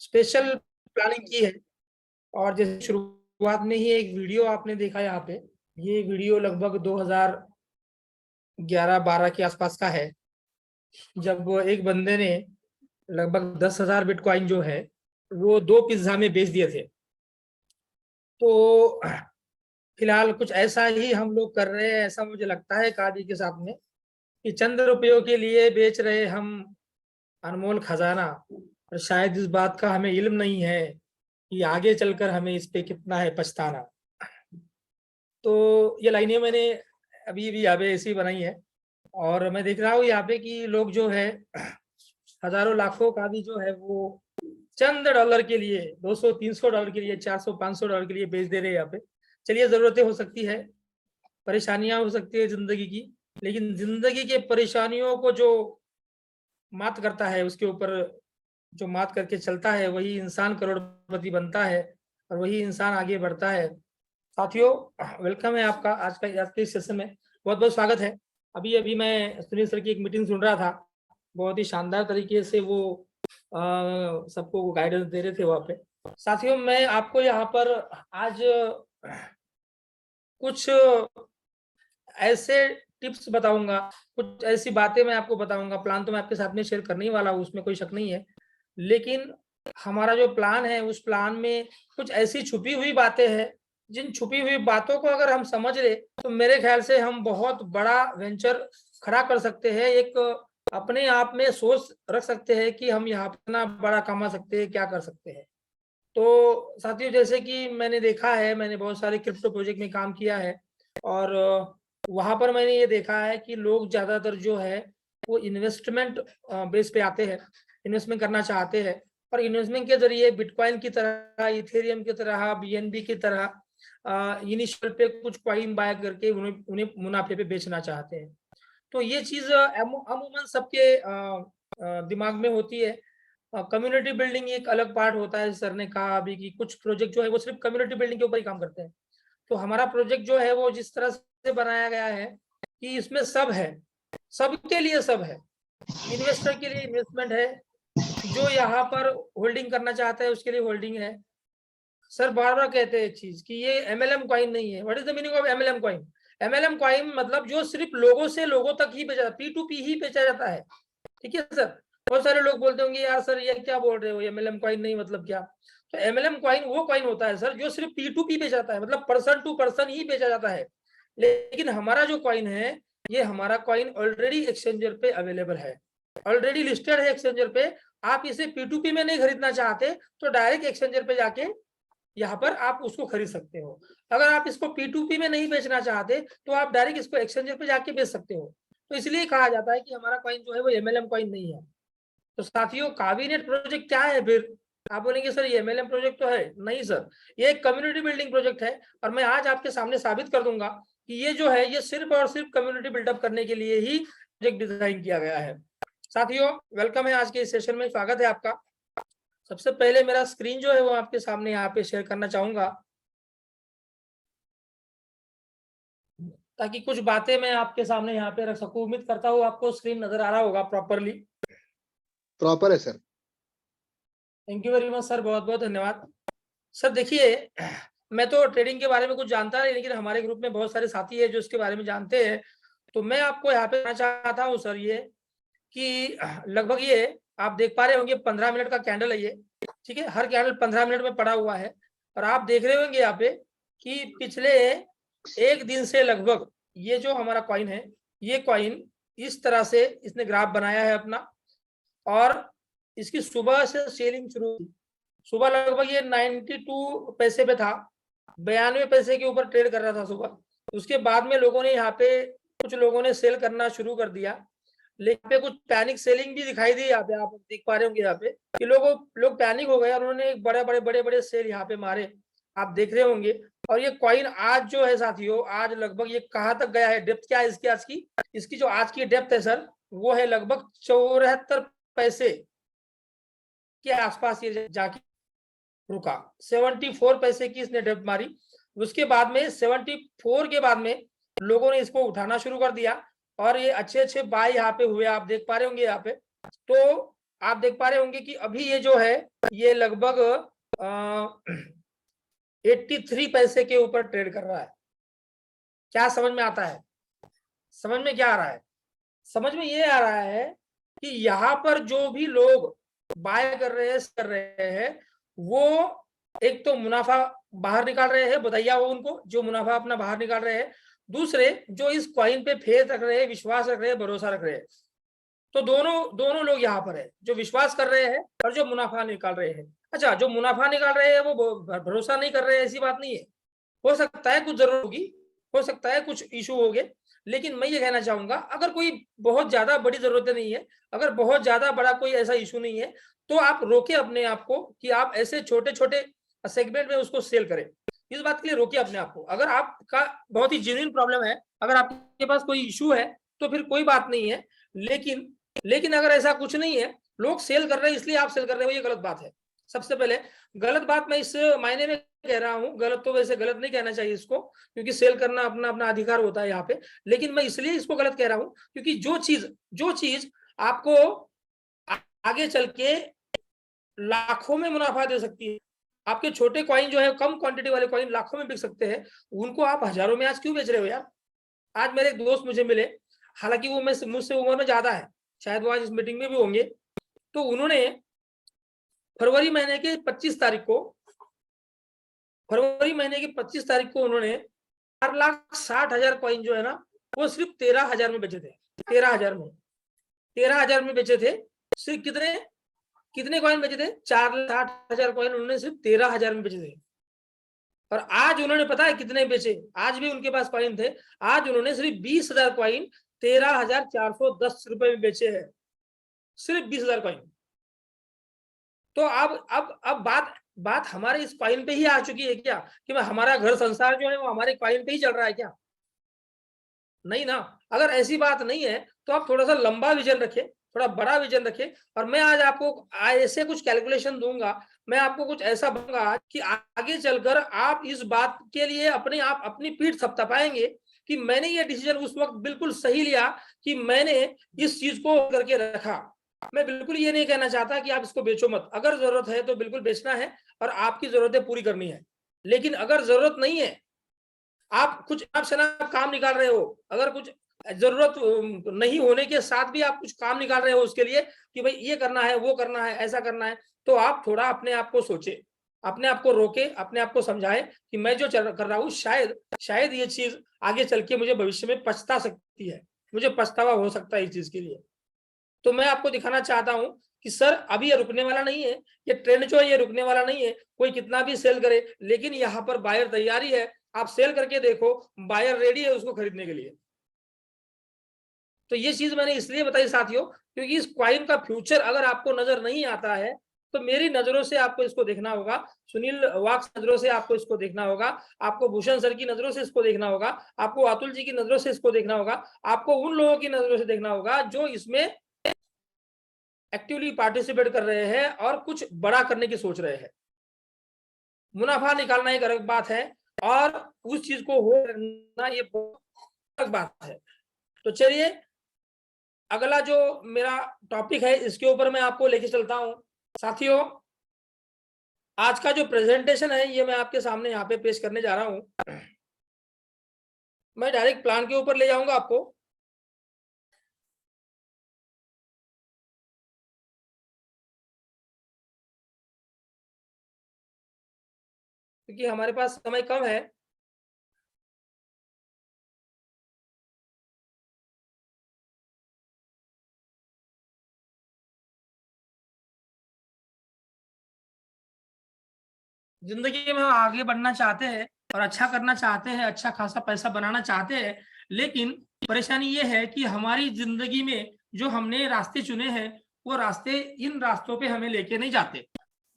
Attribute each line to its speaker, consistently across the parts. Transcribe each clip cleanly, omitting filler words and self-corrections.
Speaker 1: Special planning की है। और जैसे शुरुआत में ही एक वीडियो आपने देखा यहाँ पे, ये वीडियो लगभग 2011-12 के आसपास का है, जब एक बंदे ने लगभग 10,000 बिटकॉइन जो है वो 2 पिज्जा में बेच दिए थे। तो फिलहाल कुछ ऐसा ही हम लोग कर रहे हैं, ऐसा मुझे लगता है कादी के साथ में, कि चंद रुपयों के लिए बेच रहे हम अनमोल खजाना। और शायद इस बात का हमें इल्म नहीं है कि आगे चलकर हमें इस पे कितना है पछताना। तो ये लाइनें मैंने अभी भी यहाँ पे ऐसी बनाई है। और मैं देख रहा हूँ यहाँ पे कि लोग जो है हजारों लाखों का भी जो है वो चंद डॉलर के लिए, 200-300 डॉलर के लिए, 400-500 डॉलर के लिए बेच दे रहे हैं यहाँ पे। चलिए, जरूरतें हो सकती है, परेशानियां हो सकती है जिंदगी की, लेकिन जिंदगी के परेशानियों को जो मात करता है, उसके ऊपर जो मात करके चलता है, वही इंसान करोड़पति बनता है और वही इंसान आगे बढ़ता है। साथियों, वेलकम है आपका आज के इस सेशन में, बहुत बहुत स्वागत है। अभी अभी मैं सुनील सर की एक मीटिंग सुन रहा था, बहुत ही शानदार तरीके से वो सबको गाइडेंस दे रहे थे वहाँ पे। साथियों, मैं आपको यहाँ पर आज कुछ ऐसे टिप्स बताऊंगा, कुछ ऐसी बातें मैं आपको बताऊंगा। प्लान तो मैं आपके साथ में शेयर करने ही वाला हूँ, उसमें कोई शक नहीं है, लेकिन हमारा जो प्लान है उस प्लान में कुछ ऐसी छुपी हुई बातें हैं, जिन छुपी हुई बातों को अगर हम समझ ले तो मेरे ख्याल से हम बहुत बड़ा वेंचर खड़ा कर सकते हैं। एक अपने आप में सोच रख सकते हैं कि हम यहाँ इतना बड़ा कमा सकते हैं, क्या कर सकते हैं। तो साथियों, जैसे कि मैंने देखा है, मैंने बहुत सारे क्रिप्टो प्रोजेक्ट में काम किया है, और वहां पर मैंने ये देखा है कि लोग ज्यादातर जो है वो इन्वेस्टमेंट बेस पे आते हैं, इन्वेस्टमेंट करना चाहते हैं, और इन्वेस्टमेंट के जरिए बिटकॉइन की तरह, इथेरियम की तरह, बीएनबी की तरह इनिशियल पे कुछ कॉइन बाय करके उन्हें उन्हें मुनाफे पे बेचना चाहते हैं। तो ये चीज अमूमन सबके दिमाग में होती है। कम्युनिटी बिल्डिंग एक अलग पार्ट होता है। सर ने कहा अभी कि कुछ प्रोजेक्ट जो है वो सिर्फ कम्युनिटी बिल्डिंग के ऊपर ही काम करते हैं। तो हमारा प्रोजेक्ट जो है वो जिस तरह से बनाया गया है कि इसमें सब है, सबके लिए सब है। इन्वेस्टर के लिए इन्वेस्टमेंट है, जो यहाँ पर होल्डिंग करना चाहता है उसके लिए होल्डिंग है। सर बार बार कहते हैं एक चीज कि ये एमएलएम कॉइन नहीं है। What is the meaning of MLM coin? MLM coin मतलब जो सिर्फ लोगों से लोगों तक ही बेचा, P2P ही बेचा जाता है। ठीक है सर। बहुत सारे लोग बोलते होंगे यार सर ये क्या बोल रहे हो, एमएलएम कॉइन नहीं मतलब क्या? तो एमएलएम कॉइन वो कॉइन होता है सर जो सिर्फ P2P बेचा जाता है, मतलब पर्सन टू पर्सन ही बेचा जाता है। लेकिन हमारा जो कॉइन है, ये हमारा कॉइन ऑलरेडी एक्सचेंजर पे अवेलेबल है, ऑलरेडी लिस्टेड है एक्सचेंजर पे। आप इसे P2P में नहीं खरीदना चाहते तो डायरेक्ट एक्सचेंजर पे जाके यहाँ पर आप उसको खरीद सकते हो। अगर आप इसको P2P में नहीं बेचना चाहते तो आप डायरेक्ट इसको एक्सचेंजर पे जाके बेच सकते हो। तो इसलिए कहा जाता है कि हमारा कॉइन जो है वो एमएलएम कॉइन नहीं है। तो साथियों, कावीनेट प्रोजेक्ट क्या है फिर? आप बोलेंगे सर ये एमएलएम प्रोजेक्ट तो है। नहीं सर, ये एक कम्युनिटी बिल्डिंग प्रोजेक्ट है, और मैं आज आपके सामने साबित कर दूंगा कि ये जो है ये सिर्फ और सिर्फ कम्युनिटी बिल्डअप करने के लिए ही प्रोजेक्ट डिजाइन किया गया है। साथियों, वेलकम है आज के इस सेशन में, स्वागत है आपका। सबसे पहले मेरा स्क्रीन जो है वो आपके सामने यहाँ पे शेयर करना चाहूंगा, ताकि कुछ बातें मैं आपके सामने यहाँ पे रख सकूं। उम्मीद करता हूँ आपको स्क्रीन नजर आ रहा होगा प्रॉपरली।
Speaker 2: प्रॉपर है sir.
Speaker 1: Thank you very much sir, बहुत बहुत धन्यवाद। सर देखिए, मैं तो ट्रेडिंग के बारे में कुछ जानता नहीं, लेकिन हमारे ग्रुप में बहुत सारे साथी है जो इसके बारे में जानते हैं। तो मैं आपको यहाँ पे कहना चाहता हूँ सर ये कि लगभग ये आप देख पा रहे होंगे 15 मिनट का कैंडल है ये। ठीक है, हर कैंडल 15 मिनट में पड़ा हुआ है, और आप देख रहे होंगे यहाँ पे कि पिछले एक दिन से लगभग ये जो हमारा कॉइन है, ये कॉइन इस तरह से इसने ग्राफ बनाया है अपना, और इसकी सुबह से सेलिंग शुरू हुई। सुबह लगभग ये 92 पैसे पे था, 92 पैसे के ऊपर ट्रेड कर रहा था सुबह। उसके बाद में लोगों ने यहाँ पे, कुछ लोगों ने सेल करना शुरू कर दिया, लेकिन पे कुछ पैनिक सेलिंग भी दिखाई दी। यहाँ पे आप देख पा रहे होंगे यहाँ पे कि लोग पैनिक हो गए और उन्होंने बड़े बड़े सेल यहाँ पे मारे, आप देख रहे होंगे। और ये कॉइन आज जो है साथियों, आज लगभग ये कहाँ तक गया है, डेप्थ क्या है इसकी आज की? इसकी जो आज की डेप्थ है सर, वो है लगभग 74 पैसे के आसपास ये जाके रुका। 74 पैसे की इसने डेप्थ मारी। उसके बाद में 74 के बाद में लोगों ने इसको उठाना शुरू कर दिया, और ये अच्छे अच्छे बाय यहाँ पे हुए, आप देख पा रहे होंगे यहाँ पे। तो आप देख पा रहे होंगे कि अभी ये जो है ये लगभग 83 पैसे के ऊपर ट्रेड कर रहा है। क्या समझ में आता है? समझ में क्या आ रहा है? समझ में ये आ रहा है कि यहाँ पर जो भी लोग बाय कर रहे हैं वो एक तो मुनाफा बाहर निकाल रहे हैं, बधाइया हो उनको जो मुनाफा अपना बाहर निकाल रहे हैं। दूसरे जो इस कॉइन पे फेथ रख रहे हैं, विश्वास रख रहे हैं, भरोसा रख रहे हैं। तो दोनों लोग यहाँ पर है, जो विश्वास कर रहे हैं और जो मुनाफा निकाल रहे हैं। अच्छा, जो मुनाफा निकाल रहे हैं वो भरोसा नहीं कर रहे हैं, ऐसी बात नहीं है। हो सकता है कुछ जरूरत होगी, हो सकता है कुछ इशू हो गए, लेकिन मैं ये कहना चाहूंगा अगर कोई बहुत ज्यादा बड़ी जरूरत नहीं है, अगर बहुत ज्यादा बड़ा कोई ऐसा इशू नहीं है, तो आप रोके अपने आप को कि आप ऐसे छोटे छोटे सेगमेंट में उसको सेल करें। इस बात के लिए रोकिए अपने आप को। अगर आपका बहुत ही जेन्युइन प्रॉब्लम है, अगर आपके पास कोई इशू है तो फिर कोई बात नहीं है, लेकिन अगर ऐसा कुछ नहीं है, लोग सेल कर रहे हैं इसलिए आप सेल कर रहे हो, ये गलत बात है। सबसे पहले गलत बात मैं इस मायने में कह रहा हूं, गलत तो वैसे गलत नहीं कहना चाहिए इसको, क्योंकि सेल करना अपना अपना अधिकार होता है यहाँ पे, लेकिन मैं इसलिए इसको गलत कह रहा हूं क्योंकि जो चीज आपको आगे चल के लाखों में मुनाफा दे सकती है, आपके छोटे कॉइन जो है, कम क्वांटिटी वाले कॉइन लाखों में बिक सकते हैं, उनको आप हजारों में आज क्यों बेच रहे हो यार? आज मेरे एक दोस्त मुझे मिले, हालांकि वो मुझसे उम्र में ज्यादा है, शायद वो आज इस मीटिंग में भी होंगे। तो उन्होंने फरवरी महीने के 25 तारीख को उन्होंने 4,60,000 कॉइन जो है ना, वो सिर्फ 13,000 में बेचे थे। 13,000 में बेचे थे। सिर्फ कितने कॉइन बेचे थे? 4,60,000 कॉइन उन्होंने सिर्फ 13,000 में बेचे थे। और आज उन्होंने पता है कितने बेचे? आज भी उनके पास कॉइन थे, आज उन्होंने सिर्फ 20,000 कॉइन 13,410 रुपए में बेचे हैं, सिर्फ 20,000 कॉइन। तो अब बात हमारे इस कॉइन पे ही आ चुकी है क्या कि हमारा घर संसार जो है वो हमारे कॉइन पे ही चल रहा है क्या? नहीं ना। अगर ऐसी बात नहीं है तो आप थोड़ा सा लंबा विजन रखें, थोड़ा बड़ा विजन रखें। और मैं आज आपको ऐसे कुछ कैलकुलेशन दूंगा, मैं आपको कुछ ऐसा दूंगा कि आगे चलकर आप इस बात के लिए अपनी पीठ थपथपाएंगे कि मैंने ये डिसीजन उस वक्त बिल्कुल सही लिया कि मैंने इस चीज को करके रखा। मैं बिल्कुल ये नहीं कहना चाहता कि आप इसको बेचो मत, अगर जरूरत है तो बिल्कुल बेचना है और आपकी जरूरतें पूरी करनी है। लेकिन अगर जरूरत नहीं है, आप कुछ आपसे ना काम निकाल रहे हो, अगर कुछ जरूरत नहीं होने के साथ भी आप कुछ काम निकाल रहे हो उसके लिए कि भाई ये करना है, वो करना है, ऐसा करना है, तो आप थोड़ा अपने आप को सोचे, अपने आप को रोके, अपने आप को समझाएं कि मैं जो कर रहा हूँ शायद ये चीज आगे चल के मुझे भविष्य में पछता सकती है, मुझे पछतावा हो सकता है इस चीज के लिए। तो मैं आपको दिखाना चाहता हूं कि सर अभी ये रुकने वाला नहीं है, ये ट्रेंड जो है ये रुकने वाला नहीं है, कोई कितना भी सेल करे, लेकिन यहाँ पर बायर तैयारी है। आप सेल करके देखो, बायर रेडी है उसको खरीदने के लिए। तो ये चीज मैंने इसलिए बताई साथियों क्योंकि इस कॉइन का फ्यूचर अगर आपको नजर नहीं आता है तो मेरी नजरों से आपको इसको देखना होगा, सुनील वाक्स नजरों से आपको इसको देखना होगा, आपको भूषण सर की नजरों से इसको देखना होगा, आपको अतुल जी की नजरों से इसको देखना होगा, आपको उन लोगों की नजरों से देखना होगा जो इसमें एक्टिवली पार्टिसिपेट कर रहे हैं और कुछ बड़ा करने की सोच रहे हैं। मुनाफा निकालना एक अलग बात है और उस चीज को हो करना ये बहुत अलग बात है। तो चलिए अगला जो मेरा टॉपिक है इसके ऊपर मैं आपको लेके चलता हूं। साथियों, आज का जो प्रेजेंटेशन है ये मैं आपके सामने यहाँ पे पेश करने जा रहा हूं। मैं डायरेक्ट प्लान के ऊपर ले जाऊंगा आपको। क्योंकि हमारे पास समय कम है। जिंदगी में हम आगे बढ़ना चाहते हैं और अच्छा करना चाहते हैं, अच्छा खासा पैसा बनाना चाहते हैं, लेकिन परेशानी ये है कि हमारी जिंदगी में जो हमने रास्ते चुने हैं वो रास्ते इन रास्तों पे हमें लेके नहीं जाते।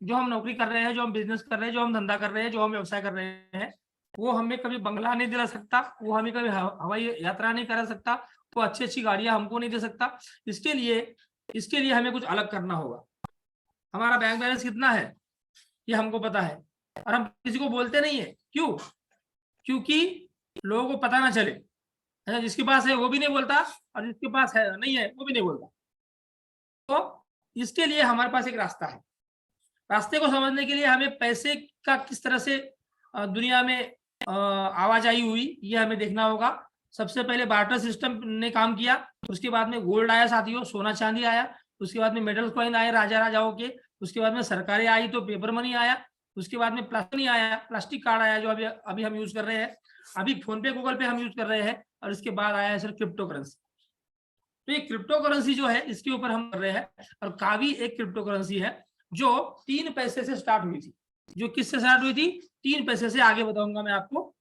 Speaker 1: जो हम नौकरी कर रहे हैं, जो हम बिजनेस कर रहे हैं, जो हम धंधा कर रहे हैं, जो हम व्यवसाय कर रहे हैं, वो हमें कभी बंगला नहीं दिला सकता, वो हमें कभी हवाई यात्रा नहीं करा सकता, वो अच्छी अच्छी गाड़ियां हमको नहीं दे सकता। इसके लिए हमें कुछ अलग करना होगा। हमारा बैंक बैलेंस कितना है ये हमको पता है और हम किसी को बोलते नहीं है। क्यों? क्योंकि लोगों को पता ना चले। जिसके पास है वो भी नहीं बोलता और जिसके पास है नहीं है वो भी नहीं बोलता। तो इसके लिए हमारे पास एक रास्ता है। रास्ते को समझने के लिए हमें पैसे का किस तरह से दुनिया में आवाजाही हुई, ये हमें देखना होगा। सबसे पहले बार्टर सिस्टम ने काम किया, उसके बाद में गोल्ड आया साथियों, सोना चांदी आया, उसके बाद में मेटल कॉइन आए राजा राजाओं के, उसके बाद में सरकारें आई तो पेपर मनी आया, उसके बाद में प्लास्टिक आया, प्लास्टिक कार्ड आया जो अभी हम यूज कर रहे हैं, अभी फोन पे गूगल पे हम यूज कर रहे हैं, और इसके बाद आया है सर क्रिप्टो करेंसी। तो ये क्रिप्टो करेंसी जो है इसके ऊपर हम कर रहे हैं, और कावी एक क्रिप्टो करेंसी है जो 3 पैसे से स्टार्ट हुई थी। जो किससे स्टार्ट हुई थी? 3 पैसे से। आगे बताऊंगा मैं आपको।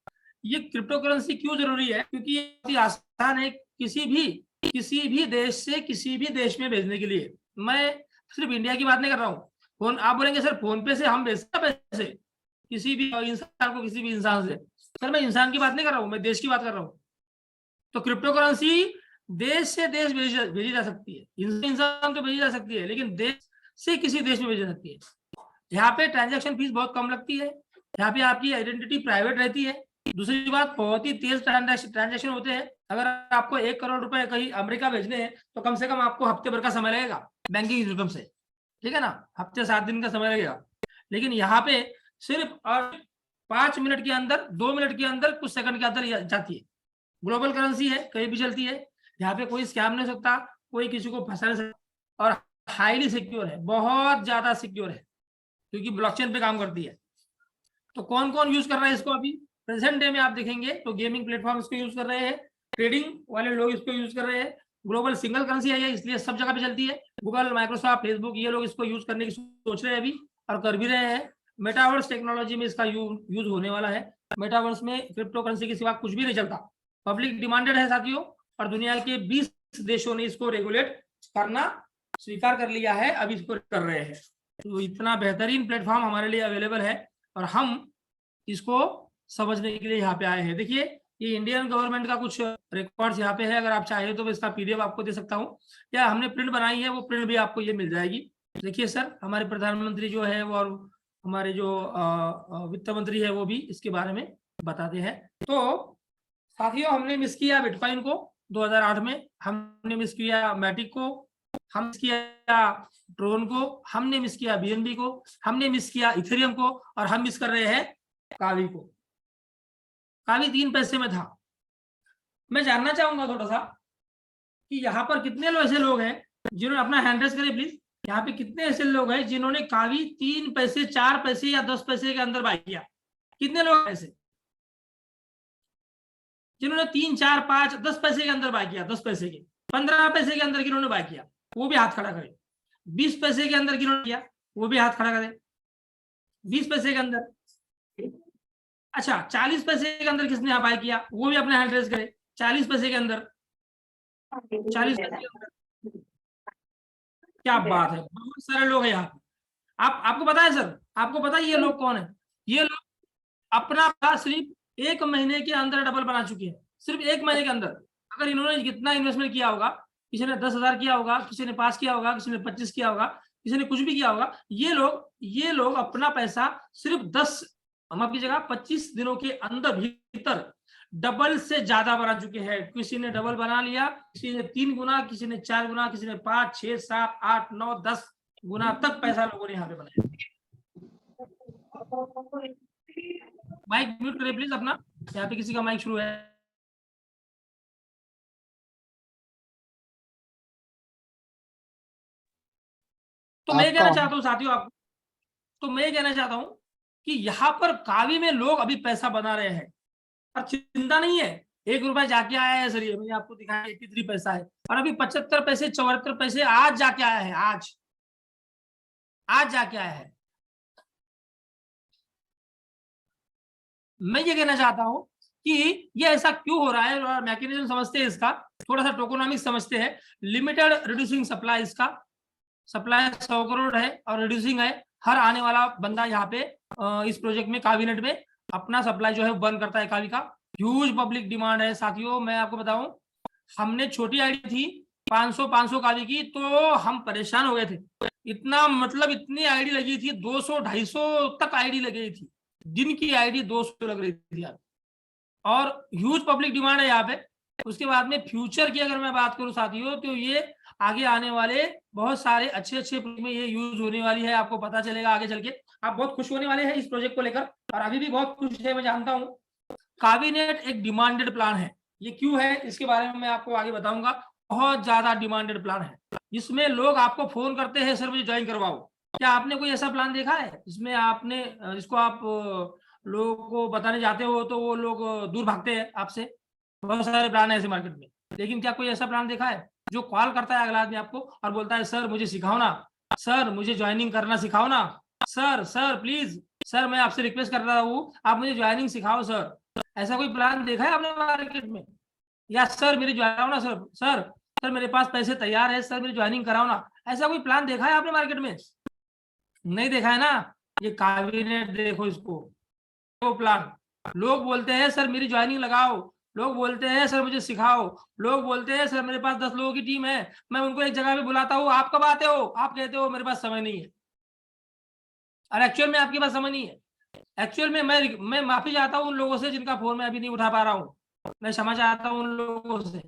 Speaker 1: ये क्रिप्टो करेंसी क्यों जरूरी है? क्योंकि ये बहुत ही आसान है किसी भी देश से किसी भी देश में भेजने के लिए। मैं सिर्फ इंडिया की बात नहीं कर रहा हूँ। फोन, आप बोलेंगे सर फोन पे से हम भेजते हैं पैसे किसी भी इंसान को, किसी भी इंसान से। सर मैं इंसान की बात नहीं कर रहा हूँ, मैं देश की बात कर रहा हूँ। तो क्रिप्टो करेंसी देश से देश भेजी जा सकती है, इंसान तो भेजी जा सकती है, लेकिन देश से किसी देश में भेजी जा सकती है। यहाँ पे ट्रांजैक्शन फीस बहुत कम लगती है, यहाँ पे आपकी आइडेंटिटी प्राइवेट रहती है। दूसरी बात, बहुत ही तेज ट्रांजैक्शन होते हैं। अगर आपको 1 करोड़ रुपए कहीं अमेरिका भेजने हैं तो कम से कम आपको हफ्ते भर का समय लगेगा बैंकिंग सिस्टम से, ठीक है ना, हफ्ते 7 दिन का समय लगेगा। लेकिन यहाँ पे सिर्फ 5 मिनट के अंदर, 2 मिनट के अंदर, कुछ सेकंड के अंदर जाती है। ग्लोबल करेंसी है, कहीं भी चलती है, यहाँ पे कोई स्कैम नहीं सकता, कोई किसी को फंसा नहीं सकता, और हाईली सिक्योर है, बहुत ज्यादा सिक्योर है, क्योंकि ब्लॉकचेन पे काम करती है। तो कौन कौन यूज कर रहा है इसको? अभी प्रेजेंट डे में आप देखेंगे तो गेमिंग प्लेटफॉर्म इसको यूज कर रहे हैं, ट्रेडिंग वाले लोग इसको यूज कर रहे हैं, ग्लोबल सिंगल करेंसी आई है इसलिए सब जगह पे चलती है। गूगल, माइक्रोसॉफ्ट, फेसबुक, ये लोग इसको यूज करने की सोच रहे हैं अभी, और कर भी रहे हैं। मेटावर्स टेक्नोलॉजी में इसका यूज होने वाला है। मेटावर्स में क्रिप्टो करेंसी के सिवा कुछ भी नहीं चलता। पब्लिक डिमांडेड है साथियों, और दुनिया के 20 देशों ने इसको रेगुलेट करना स्वीकार कर लिया है, अभी इसको कर रहे हैं। तो इतना बेहतरीन प्लेटफॉर्म हमारे लिए अवेलेबल है, और हम इसको समझने के लिए यहाँ पे आए हैं। देखिए, ये इंडियन गवर्नमेंट का कुछ रिकॉर्ड्स यहाँ पे है, अगर आप चाहें तो इसका पीडीएफ आपको दे सकता हूँ, या हमने प्रिंट बनाई है, वो प्रिंट भी आपको ये मिल जाएगी। देखिए सर, हमारे प्रधानमंत्री जो है वो, और हमारे जो वित्त मंत्री है वो भी इसके बारे में बताते हैं। तो साथियों, हमने मिस किया बिटकॉइन को 2008 में, हमने मिस किया मैटिक को, हम मिस किया ट्रोन को, हमने मिस किया बीएनबी को, हमने मिस किया इथेरियम को, और हम मिस कर रहे हैं कावी को। कावी 3 पैसे में था। मैं जानना चाहूंगा थोड़ा सा कि यहाँ पर कितने ऐसे लोग हैं जिन्होंने, अपना हैंड रेज करें प्लीज, यहाँ पे कितने ऐसे लोग हैं जिन्होंने कावी 3 पैसे, 4 पैसे या 10 पैसे के अंदर बाय किया? कितने लोग ऐसे जिन्होंने 3, 4, 5, 10 पैसे के अंदर बाय किया? 10 पैसे के, 15 पैसे के अंदर किन्होंने बाय किया? वो भी हाथ खड़ा करें। 20 पैसे के अंदर किन्होंने किया? वो भी हाथ खड़ा करें। 20 पैसे के अंदर, अच्छा 40 पैसे के अंदर किसने बाय किया? वो भी अपने हैंड रेज करे। 40 पैसे के अंदर, 40 पैसे के अंदर, क्या बात है, बहुत सारे लोग हैं यहाँ। आपको पता है सर, आपको पता है ये लोग कौन है? ये लोग अपना सिर्फ 1 महीने के अंदर डबल बना चुके हैं, सिर्फ 1 महीने के अंदर। अगर इन्होंने कितना इन्वेस्टमेंट किया होगा, किसी ने 10,000 किया होगा, किसी ने 5 किया होगा, किसी ने 25 किया होगा, किसी ने कुछ भी किया होगा, ये लोग अपना पैसा सिर्फ 10, हम आपकी जगह 25 दिनों के अंदर भीतर डबल से ज्यादा बना चुके हैं। किसी ने डबल बना लिया, किसी ने 3 गुना, किसी ने 4 गुना, किसी ने 5, 6, 7, 8, 9, 10 गुना तक पैसा लोगों ने यहाँ पे बनाया। माइक म्यूट करें प्लीज अपना, यहाँ पे किसी का माइक शुरू है। तो मैं कहना चाहता हूँ साथियों आपको, तो मैं कहना चाहता हूँ कि यहाँ पर कावी में लोग अभी पैसा बना रहे हैं, और चिंता नहीं है। 1 रुपया जाके आया है सर, ये मैंने आपको दिखाया 83 पैसा है, और अभी 75 पैसे, 74 पैसे आज जाके आया है, आज जाके आया है। मैं ये कहना चाहता हूं कि ये ऐसा क्यों हो रहा है, और मैकेनिज्म समझते हैं इसका, थोड़ा सा टोकोनॉमिक्स समझते हैं। लिमिटेड रिड्यूसिंग सप्लाई, इसका सप्लाई 100 करोड़ है और रिड्यूसिंग है। हर आने वाला बंदा यहाँ पे इस प्रोजेक्ट में, कावीनेट में, अपना सप्लाई जो है बंद करता है। कावी का ह्यूज पब्लिक डिमांड है साथियों। मैं आपको बताऊं, हमने छोटी आईडी थी 500 कावी की, तो हम परेशान हो गए थे। इतना मतलब इतनी आईडी लगी थी, 200, 250 तक आईडी लगी थी, दिन की आईडी 200 लग रही थी यार, और ह्यूज पब्लिक डिमांड है यहाँ पे। उसके बाद में फ्यूचर की अगर मैं बात करूं साथियों, तो ये आगे आने वाले बहुत सारे अच्छे प्रोजेक्ट में ये यूज होने वाली है, आपको पता चलेगा आगे चल के। आप बहुत खुश होने वाले हैं इस प्रोजेक्ट को लेकर, और अभी भी बहुत खुश है, मैं जानता हूँ। काबिनेट एक डिमांडेड प्लान है। ये क्यों है इसके बारे में मैं आपको आगे बताऊंगा। बहुत ज्यादा डिमांडेड प्लान है, इसमें लोग आपको फोन करते हैं, सर मुझे ज्वाइन करवाओ। क्या आपने कोई ऐसा प्लान देखा है इसमें आपने इसको आप लोगों को बताने जाते हो तो वो लोग दूर भागते हैं आपसे? बहुत सारे प्लान है ऐसे मार्केट में, लेकिन क्या कोई ऐसा प्लान देखा है जो कॉल करता है अगला आदमी आपको और बोलता है सर मुझे सिखाओ ना, सर मुझे ज्वाइनिंग करना सिखाओ ना, सर प्लीज, सर मैं आपसे रिक्वेस्ट कर रहा हूँ आप मुझे ज्वाइनिंग सिखाओ सर। ऐसा कोई प्लान देखा है आपने मार्केट में? या सर मेरी ज्वाइन ना, सर सर सर मेरे पास पैसे तैयार है, सर मेरी ज्वाइनिंग कराओ ना। ऐसा कोई प्लान देखा है आपने मार्केट में? नहीं देखा है ना। ये काबिनेट देखो इसको, वो प्लान। लोग बोलते हैं सर मेरी ज्वाइनिंग लगाओ, लोग बोलते हैं सर मुझे सिखाओ, लोग बोलते हैं सर मेरे पास 10 लोगों की टीम है, मैं उनको एक जगह पे बुलाता हूँ, आप कब आते हो? आप कहते हो मेरे पास समय नहीं है, और एक्चुअल में आपके पास समय नहीं है। एक्चुअल में मैं माफी चाहता हूँ उन लोगों से जिनका फोन मैं अभी नहीं उठा पा रहा हूँ, मैं क्षमा चाहता हूँ उन लोगों से,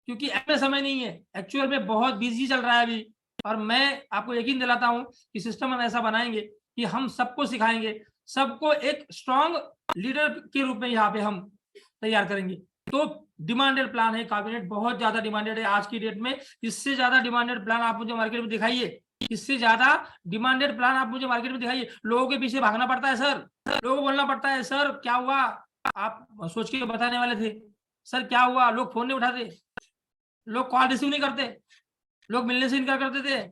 Speaker 1: क्योंकि ऐसे समय नहीं है, एक्चुअल में बहुत बिजी चल रहा है अभी। और मैं आपको यकीन दिलाता हूँ कि सिस्टम हम ऐसा बनाएंगे कि हम सबको सिखाएंगे, सबको एक स्ट्रॉन्ग लीडर के रूप में यहाँ पे हम तैयार करेंगे। तो डिमांडेड प्लान है काबिनेट, बहुत ज्यादा डिमांडेड है आज की डेट में। इससे ज्यादा डिमांडेड प्लान आप मुझे मार्केट में दिखाइए, इससे ज्यादा डिमांडेड प्लान आप मुझे मार्केट में दिखाइए। लोगों के पीछे भागना पड़ता है सर, लोगों को बोलना पड़ता है सर क्या हुआ, आप सोच के बताने वाले थे सर क्या हुआ, लोग फोन नहीं उठाते, लोग कॉल रिसीव नहीं करते, लोग मिलने से इनकार करते थे,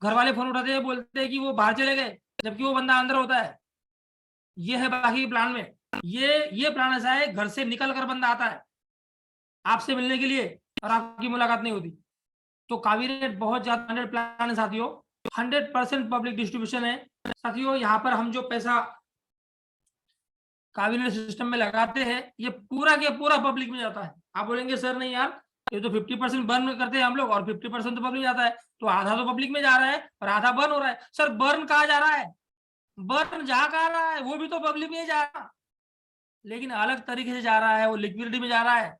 Speaker 1: घर वाले फोन उठाते हैं बोलते हैं कि वो बाहर चले गए, जबकि वो बंदा अंदर होता है। ये है बाकी प्लान में, ये प्लान ऐसा है घर से निकल कर बंदा आता है आपसे मिलने के लिए और आपकी मुलाकात नहीं होती। तो काबिनेट बहुत ज्यादा प्लान है साथियों, 100% पब्लिक डिस्ट्रीब्यूशन है साथियों। यहाँ पर हम जो पैसा काबिनेट सिस्टम में लगाते हैं ये पूरा के पूरा पब्लिक में जाता है। आप बोलेंगे सर नहीं यार ये तो 50% बर्न करते हैं हम लोग और 50% तो पब्लिक जाता है, तो आधा तो पब्लिक में जा रहा है और आधा बर्न हो रहा है। सर बर्न कहाँ जा रहा है? बर्न जा कहाँ रहा है? वो भी तो पब्लिक में जा रहा है, लेकिन अलग तरीके से जा रहा है, वो लिक्विडिटी में जा रहा है।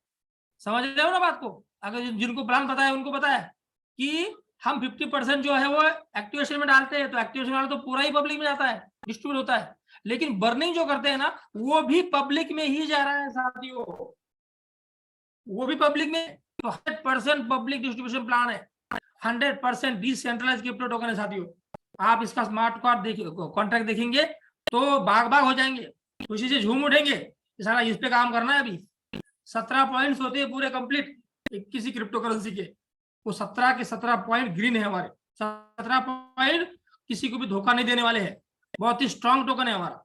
Speaker 1: समझ रहे हो ना बात को? अगर जिनको प्लान पता है उनको पता है कि हम 50% जो है वो एक्टिवेशन में डालते हैं, तो एक्टिवेशन वाला तो पूरा ही पब्लिक में जाता है, डिस्ट्रीब्यूट होता है। लेकिन बर्निंग जो करते हैं ना वो भी पब्लिक में ही जा रहा है साथियों, वो भी पब्लिक में। तो 100% पब्लिक डिस्ट्रीब्यूशन प्लान है, 100% डिसेंट्रलाइज क्रिप्टो टोकन है साथियों। आप इसका स्मार्ट कार्ड देखिए, कॉन्ट्रैक्ट देखेंगे तो बाग बाग हो जाएंगे, खुशी से झूम उठेंगे। सारा इस पे काम करना है अभी। 17 पॉइंट्स होते हैं पूरे कंप्लीट किसी क्रिप्टो करेंसी के, वो 17 के 17 पॉइंट ग्रीन है हमारे, 17 पॉइंट किसी को भी धोखा नहीं देने वाले हैं। बहुत ही स्ट्रॉन्ग टोकन है हमारा।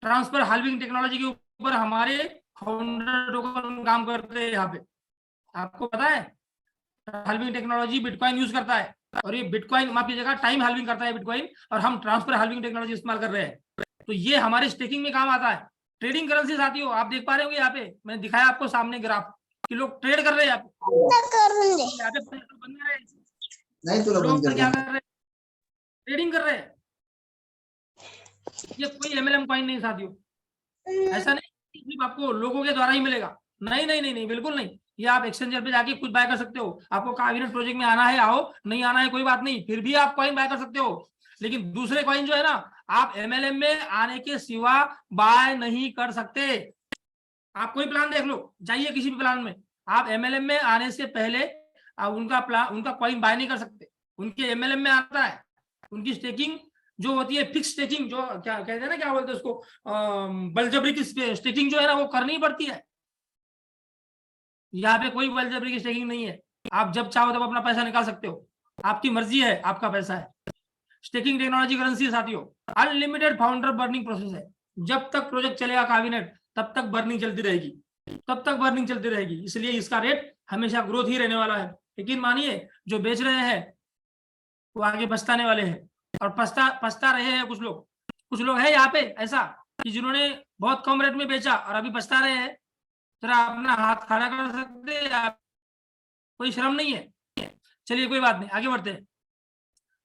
Speaker 1: ट्रांसफर हाल्विंग टेक्नोलॉजी के ऊपर हमारे फाउंडर टोकन काम करते हैं यहाँ पे, आपको पता है। हाल्विंग टेक्नोलॉजी बिटकॉइन यूज करता है, और ये बिटकॉइन माफ कीजिएगा टाइम हाल्विंग करता है बिटकॉइन, और हम ट्रांसफर हाल्विंग टेक्नोलॉजी इस्तेमाल कर रहे हैं। तो ये हमारे स्टेकिंग में काम आता है। ट्रेडिंग करेंसी साथियों आप देख पा रहे होंगे यहाँ पे, मैंने दिखाया आपको सामने ग्राफ कि लोग ट्रेड कर रहे हैं यहाँ पे
Speaker 2: नहीं तो
Speaker 1: लोग क्या कर रहे हैं, ट्रेडिंग कर रहे हैं। ये कोई एमएलएम कॉइन नहीं साथियों, ऐसा नहीं सिर्फ आपको लोगों के द्वारा ही मिलेगा, नहीं नहीं नहीं नहीं बिल्कुल नहीं। ये आप एक्सचेंजर पे जाके खुद बाय कर सकते हो। आपको काबिनेट प्रोजेक्ट में आना है आओ, नहीं आना है कोई बात नहीं, फिर भी आप कॉइन बाय कर सकते हो। लेकिन दूसरे कॉइन जो है ना आप एमएलएम में आने के सिवा बाय नहीं कर सकते। आप कोई प्लान देख लो, जाइए किसी भी प्लान में, आप एमएलएम में आने से पहले आप उनका प्लान उनका कॉइन बाय नहीं कर सकते। उनके एमएलएम में आता है, उनकी स्टेकिंग जो होती है फिक्स स्टेकिंग, जो क्या कहते हैं ना क्या बोलते हैं उसको, बलजबरी की स्टेकिंग जो है ना वो करनी पड़ती है। यहाँ पे कोई बलजबरी की स्टेकिंग नहीं है, आप जब चाहो तब अपना पैसा निकाल सकते हो, आपकी मर्जी है, आपका पैसा है। स्टेकिंग टेक्नोलॉजी करेंसी साथियों, अनलिमिटेड फाउंडर बर्निंग प्रोसेस है। जब तक प्रोजेक्ट चलेगा काबिनेट तब तक बर्निंग चलती रहेगी, तब तक बर्निंग चलती रहेगी, इसलिए इसका रेट हमेशा ग्रोथ ही रहने वाला है। लेकिन मानिए जो बेच रहे हैं वो आगे पछताने वाले हैं, और पछता रहे हैं कुछ लोग है यहाँ पे ऐसा कि जिन्होंने बहुत कम रेट में बेचा और अभी पछता रहे हैं। जरा अपना हाथ खड़ा कर सकते हैं आप, कोई शर्म नहीं है। चलिए कोई बात नहीं, आगे बढ़ते हैं।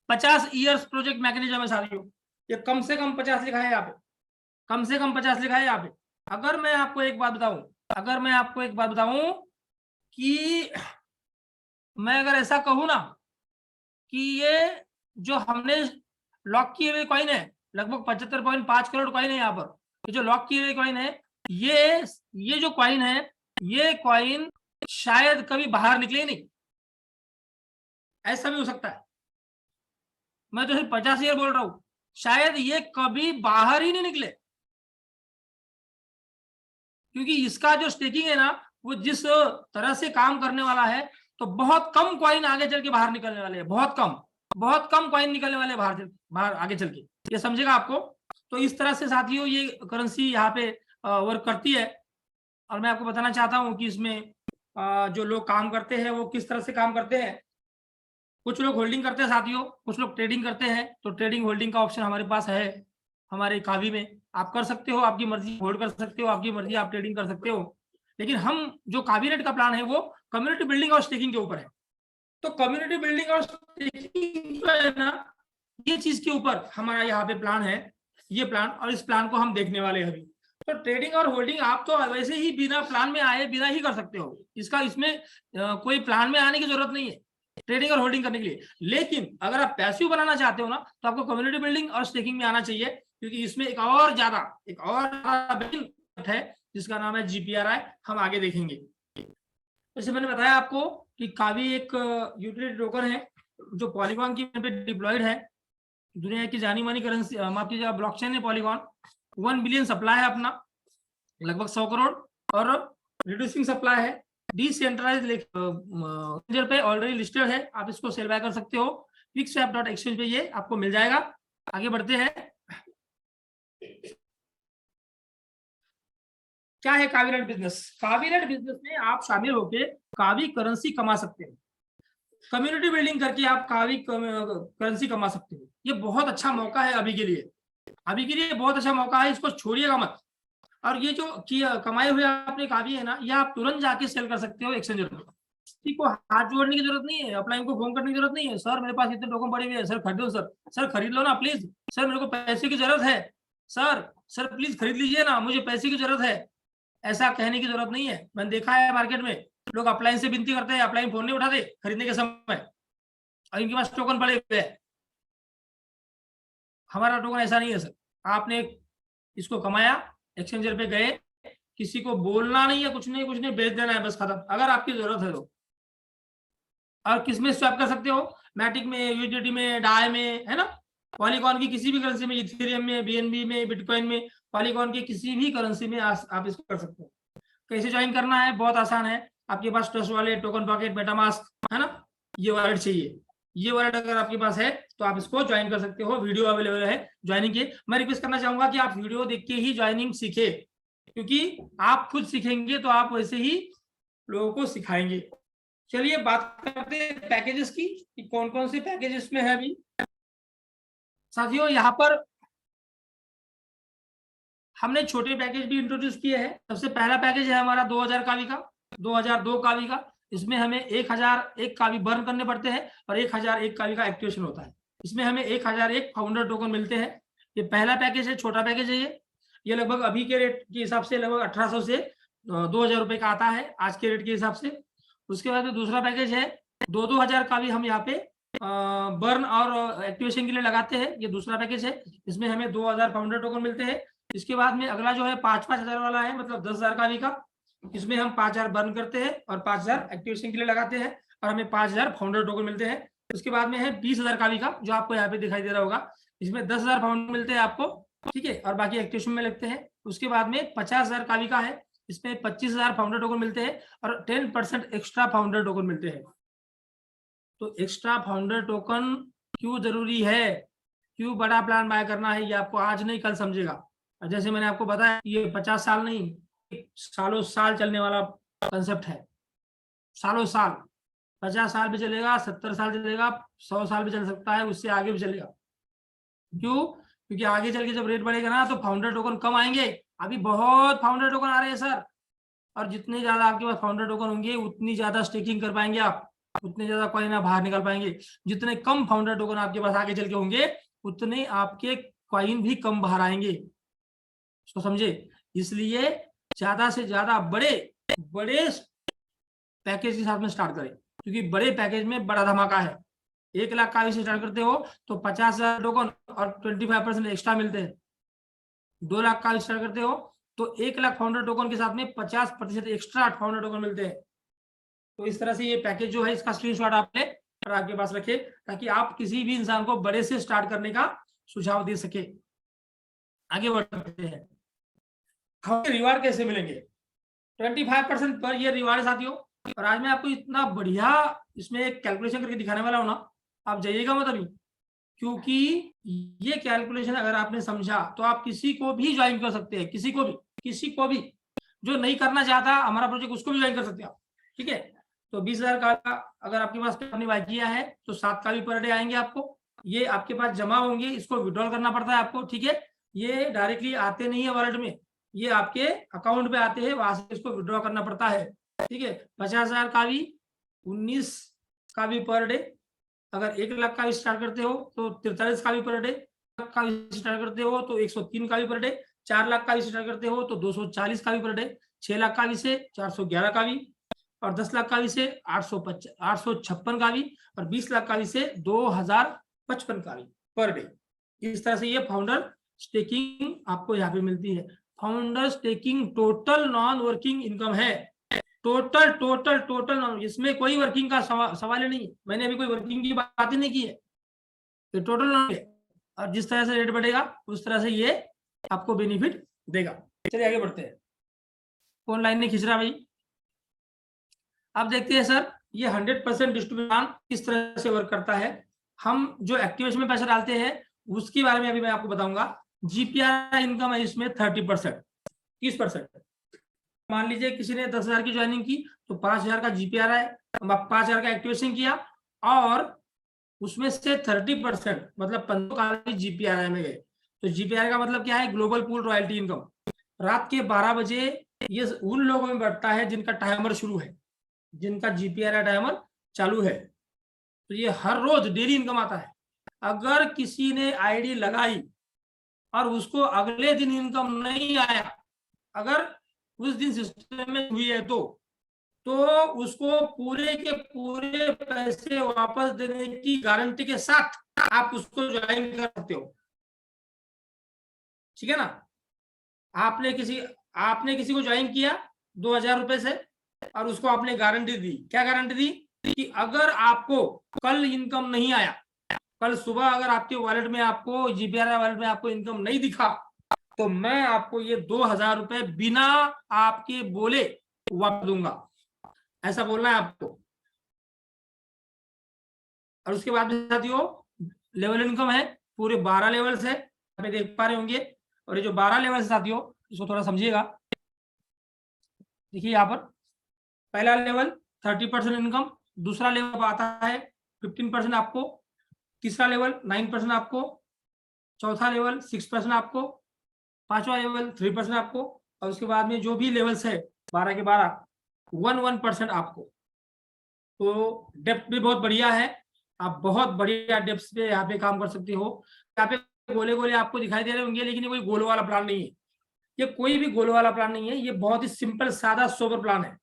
Speaker 1: 50 ईयर्स प्रोजेक्ट मैकेनिज्म है साथियों, ये कम से कम 50 लिखा है यहाँ पे, कम से कम 50 लिखा है यहाँ पे। अगर मैं आपको एक बात बताऊं कि मैं अगर ऐसा कहूँ ना कि ये जो हमने लॉक किए हुए कॉइन है, लगभग 75.5 करोड़ कॉइन है यहाँ पर, ये जो लॉक किए हुए कॉइन है, ये जो कॉइन है, ये कॉइन शायद कभी बाहर निकले ही नहीं, ऐसा भी हो सकता है। मैं तो सिर्फ 50 ईयर बोल रहा हूं, शायद ये कभी बाहर ही नहीं निकले, क्योंकि इसका जो स्टेकिंग है ना, वो जिस तरह से काम करने वाला है, तो बहुत कम कॉइन आगे चल के बाहर निकलने वाले हैं, बहुत कम कॉइन निकलने वाले बाहर आगे चल के, ये समझेगा आपको। तो इस तरह से साथियों ये करेंसी यहाँ पे वर्क करती है। और मैं आपको बताना चाहता हूँ कि इसमें जो लोग काम करते हैं वो किस तरह से काम करते हैं। कुछ लोग होल्डिंग करते हैं साथियों, कुछ लोग ट्रेडिंग करते हैं। तो ट्रेडिंग होल्डिंग का ऑप्शन हमारे पास है, हमारे कावी में आप कर सकते हो, आपकी मर्जी होल्ड कर सकते हो, आपकी मर्जी आप ट्रेडिंग कर सकते हो। लेकिन हम जो कावीनेट का प्लान है वो कम्युनिटी बिल्डिंग और स्टेकिंग के ऊपर है। तो कम्युनिटी बिल्डिंग और स्टेकिंग जो है ना, ये चीज के ऊपर हमारा यहाँ पे प्लान है, ये प्लान, और इस प्लान को हम देखने वाले हैं अभी। तो ट्रेडिंग और होल्डिंग आप तो वैसे ही बिना प्लान में आए बिना ही कर सकते हो, इसमें कोई प्लान में आने की जरूरत नहीं है ट्रेडिंग और होल्डिंग करने के लिए। लेकिन अगर आप पैसिव बनाना चाहते हो ना, तो आपको कम्युनिटी बिल्डिंग और स्टेकिंग में आना चाहिए, क्योंकि इसमें एक और ज्यादा है जिसका नाम है GPRI, हम आगे देखेंगे। जैसे मैंने बताया आपको कि कावी एक यूटिलिटी टोकन है जो पॉलीगॉन की पे डिप्लॉयड है, दुनिया की जानी मानी करेंसी, माफ कीजिएगा, ब्लॉकचेन है पॉलीगॉन। 1 बिलियन सप्लाई है अपना, लगभग 100 करोड़, और रिड्यूसिंग सप्लाई है। डिसेंट्रलाइज्ड पे ऑलरेडी लिस्टेड है, आप इसको सेल बाय कर सकते हो। Quickswap.exchange पे ये आपको मिल जाएगा। आगे बढ़ते हैं। क्या है कावीनेट बिजनेस? कावीनेट बिजनेस में आप शामिल होकर कावी करेंसी कमा सकते हैं, कम्युनिटी बिल्डिंग करके आप कावी करेंसी कमा सकते हो। ये बहुत अच्छा मौका है अभी के लिए, बहुत अच्छा मौका है, इसको छोड़िएगा मत। और ये जो कमाए हुए आपने कावी है ना, ये आप तुरंत जाके सेल कर सकते हो एक्सचेंजर पे। किसी को हाथ जोड़ने की जरूरत नहीं है, अपलाइन को फोन करने की जरूरत नहीं है, सर मेरे पास इतने टोकन पड़े हुए हैं, सर खरीदो, सर खरीद लो ना प्लीज, सर मेरे को पैसे की जरूरत है, सर प्लीज खरीद लीजिए ना, मुझे पैसे की जरूरत है। ऐसा कहने की जरूरत नहीं है। मैंने देखा है मार्केट में लोग अपलाइन से विनती करते हैं, अपलाइन फोन नहीं उठाते खरीदने के समय, और इनके पास टोकन पड़े हुए हैं। हमारा टोकन ऐसा नहीं है सर। आपने इसको कमाया, एक्सचेंजर पे गए, किसी को बोलना नहीं है, कुछ नहीं बेच देना है, बस खत्म, अगर आपकी जरूरत है तो। और किसमें स्वैप कर सकते हो? मैटिक में, यूएसडीटी में, डाई में, है ना, पॉलीगॉन की किसी भी करेंसी में, इथेरियम में, बीएनबी में, बिटकॉइन में, पॉलीगॉन की किसी भी करेंसी में आप इसको कर सकते हो। कैसे ज्वाइन करना है? बहुत आसान है। आपके पास trust wallet, token pocket, MetaMask, है ना, ये वॉलेट चाहिए। ये वॉलेट अगर आपके पास है तो आप इसको ज्वाइन कर सकते हो। वीडियो अवेलेबल है ज्वाइनिंग के। मैं रिक्वेस्ट करना चाहूंगा कि आप वीडियो देख के ही ज्वाइनिंग सीखे, क्योंकि आप खुद सीखेंगे तो आप वैसे ही लोगों को सिखाएंगे। चलिए बात करते हैं पैकेजेस की, कि कौन कौन से पैकेजेस में है अभी। साथियों यहाँ पर हमने छोटे पैकेज भी इंट्रोड्यूस किए हैं। सबसे पहला पैकेज है हमारा 2000 कावी का, 2002 कावी का। इसमें हमें 1001 कावी बर्न करने पड़ते हैं और 1001 कावी का एक्टिवेशन होता है। इसमें हमें 1001 फाउंडर टोकन मिलते हैं। ये पहला पैकेज है, छोटा पैकेज है ये लगभग अभी के रेट के हिसाब से लगभग 1800 से 2000 रुपए का आता है आज के रेट के हिसाब से। उसके बाद में दूसरा पैकेज है 2000 कावी हम यहाँ पे बर्न और एक्टिवेशन के लिए लगाते हैं। ये दूसरा पैकेज है, इसमें हमें 2000 फाउंडर टोकन मिलते हैं। इसके बाद में अगला जो है 5,000 वाला है, मतलब 10,000 कावी का। इसमें हम 5,000 बर्न करते हैं और 5,000 एक्टिवेशन के लिए लगाते हैं और हमें 5,000 फाउंडर टोकन मिलते हैं। उसके बाद में है 20,000 कावी का, जो आपको यहाँ पे दिखाई दे रहा होगा। इसमें 10,000 फाउंडर मिलते हैं आपको, ठीक है, और बाकी एक्टिवेशन में लगते हैं। उसके बाद में 50,000 कावी का है, इसमें 25,000 फाउंडर टोकन मिलते हैं और 10% एक्स्ट्रा फाउंडर टोकन मिलते हैं। तो एक्स्ट्रा फाउंडर टोकन क्यों जरूरी है, क्यों बड़ा प्लान बाय करना है, ये आपको आज नहीं कल समझेगा। जैसे मैंने आपको बताया, ये 50 साल नहीं, सालों साल चलने वाला कंसेप्ट है। सालों साल, 50 साल भी चलेगा, 70 साल चलेगा, 100 साल भी चल सकता है, उससे आगे भी चलेगा। क्यों? क्योंकि आगे चल के जब रेट बढ़ेगा ना, तो फाउंडर टोकन कम आएंगे। अभी बहुत फाउंडर टोकन आ रहे हैं सर, और जितने ज्यादा आपके पास फाउंडर टोकन होंगे उतनी ज्यादा स्टेकिंग कर पाएंगे आप, उतने ज्यादा कॉइन आप बाहर निकाल पाएंगे। जितने कम फाउंडर टोकन आपके पास आगे चल के होंगे, उतने आपके कॉइन भी कम बाहर आएंगे। इसको समझे? इसलिए ज्यादा से ज्यादा बड़े पैकेज के साथ में स्टार्ट करें, क्योंकि बड़े पैकेज में बड़ा धमाका है। 1 लाख का भी स्टार्ट करते हो तो 50,000 टोकन और 25% एक्स्ट्रा मिलते हैं। 2 लाख का स्टार्ट करते हो तो 1 लाख फाउंडर टोकन के साथ में 50% एक्स्ट्रा फाउंडर टोकन मिलते हैं। तो इस तरह से ये पैकेज जो है इसका स्क्रीनशॉट आपने आपके पास रखे ताकि आप किसी भी इंसान को बड़े से स्टार्ट करने का सुझाव दे सके। आगे बढ़ते हैं, हमें रिवार्ड कैसे मिलेंगे? 25% पर ये रिवार्ड साथियों। और आज मैं आपको इतना बढ़िया इसमें एक कैलकुलेशन करके दिखाने वाला हूं ना, आप जाइएगा मत अभी, क्योंकि ये कैलकुलेशन अगर आपने समझा तो आप किसी को भी ज्वाइन कर सकते हैं, किसी को भी जो नहीं करना चाहता हमारा प्रोजेक्ट उसको भी ज्वाइन कर सकते हैं आप। ठीक है, तो 20,000 का अगर आपके पास अपनी बाकिया है तो 7 का भी पर डे आएंगे आपको। ये आपके पास जमा होंगे, इसको विड्रॉल करना पड़ता है आपको। ठीक है, ये डायरेक्टली आते नहीं है वॉलेट में, ये आपके अकाउंट में आते हैं, वहां से इसको विड्रॉ करना पड़ता है। ठीक है, 50,000 का भी, 19 का भी पर डे, अगर 1 लाख का स्टार्ट करते हो तो 43 का भी पर डे, का स्टार्ट करते हो तो 103 का भी पर डे, 4 लाख का स्टार्ट करते हो तो 240 का भी पर डे, 6 लाख का भी से 411 का भी, और 10 लाख का भी से 856 का भी, और 20 लाख का भी से 2055 का भी पर डे। इस तरह से ये फाउंडर स्टेकिंग आपको यहाँ पे मिलती है। Founder staking total non working income है, टोटल नॉन, इसमें कोई वर्किंग का सवाल ही नहीं है। मैंने अभी कोई वर्किंग की बात ही नहीं की है, तो टोटल नॉन है। और जिस तरह से रेट बढ़ेगा उस तरह से ये आपको बेनिफिट देगा। चलिए आगे बढ़ते हैं। कौन लाइन नहीं खींच रहा भाई? आप देखते हैं सर, ये 100% डिस्ट्रीब्यूशन किस तरह से वर्क करता है। हम जो एक्टिवेशन में पैसा डालते हैं उसके बारे में अभी मैं आपको बताऊंगा। जीपीआर इनकम है इसमें 30%, 30%। मान लीजिए किसी ने 10,000 की ज्वाइनिंग की तो 5,000 का जीपीआर है, 5,000 का एक्टिवेशन किया और उसमें से 30% मतलब 15 का जीपीआर में गए। तो जीपीआर का मतलब क्या है? Global pool royalty income. रात के 12 बजे ये उन लोगों में बढ़ता है जिनका टाइमर शुरू है, जिनका जीपीआर टाइमर चालू है। तो ये हर रोज डेली इनकम आता है। अगर किसी ने आईडी लगाई और उसको अगले दिन इनकम नहीं आया, अगर उस दिन सिस्टम में हुई है तो उसको पूरे के पूरे पैसे वापस देने की गारंटी के साथ आप उसको ज्वाइन कर सकते हो। ठीक है ना? आपने किसी को ज्वाइन किया 2,000 रुपए से और उसको आपने गारंटी दी। क्या गारंटी दी? कि अगर आपको कल इनकम नहीं आया, कल सुबह अगर आपके वॉलेट में आपको जीपीआर वॉलेट में आपको इनकम नहीं दिखा तो मैं आपको ये 2,000 रुपए बिना आपके बोले वापस दूंगा। ऐसा बोलना है आपको। और उसके बाद साथियों लेवल इनकम है, पूरे 12 लेवल्स है, आप देख पा रहे होंगे। और ये जो 12 लेवल है साथियों, इसको थोड़ा समझिएगा। देखिए यहाँ पर पहला लेवल 30% इनकम, दूसरा लेवल आता है 15% आपको, तीसरा लेवल 9% आपको, चौथा लेवल 6% आपको, पांचवा लेवल 3% आपको, और उसके बाद में जो भी लेवल्स है 12 के 12 1% आपको। तो डेप्थ भी बहुत बढ़िया है, आप बहुत बढ़िया डेप्थ पे यहाँ पे काम कर सकते हो। यहाँ पे गोले गोले आपको दिखाई दे रहे होंगे, लेकिन ये कोई गोल वाला प्लान नहीं है, ये कोई भी गोल वाला प्लान नहीं है। ये बहुत ही सिंपल सादा सोबर प्लान है।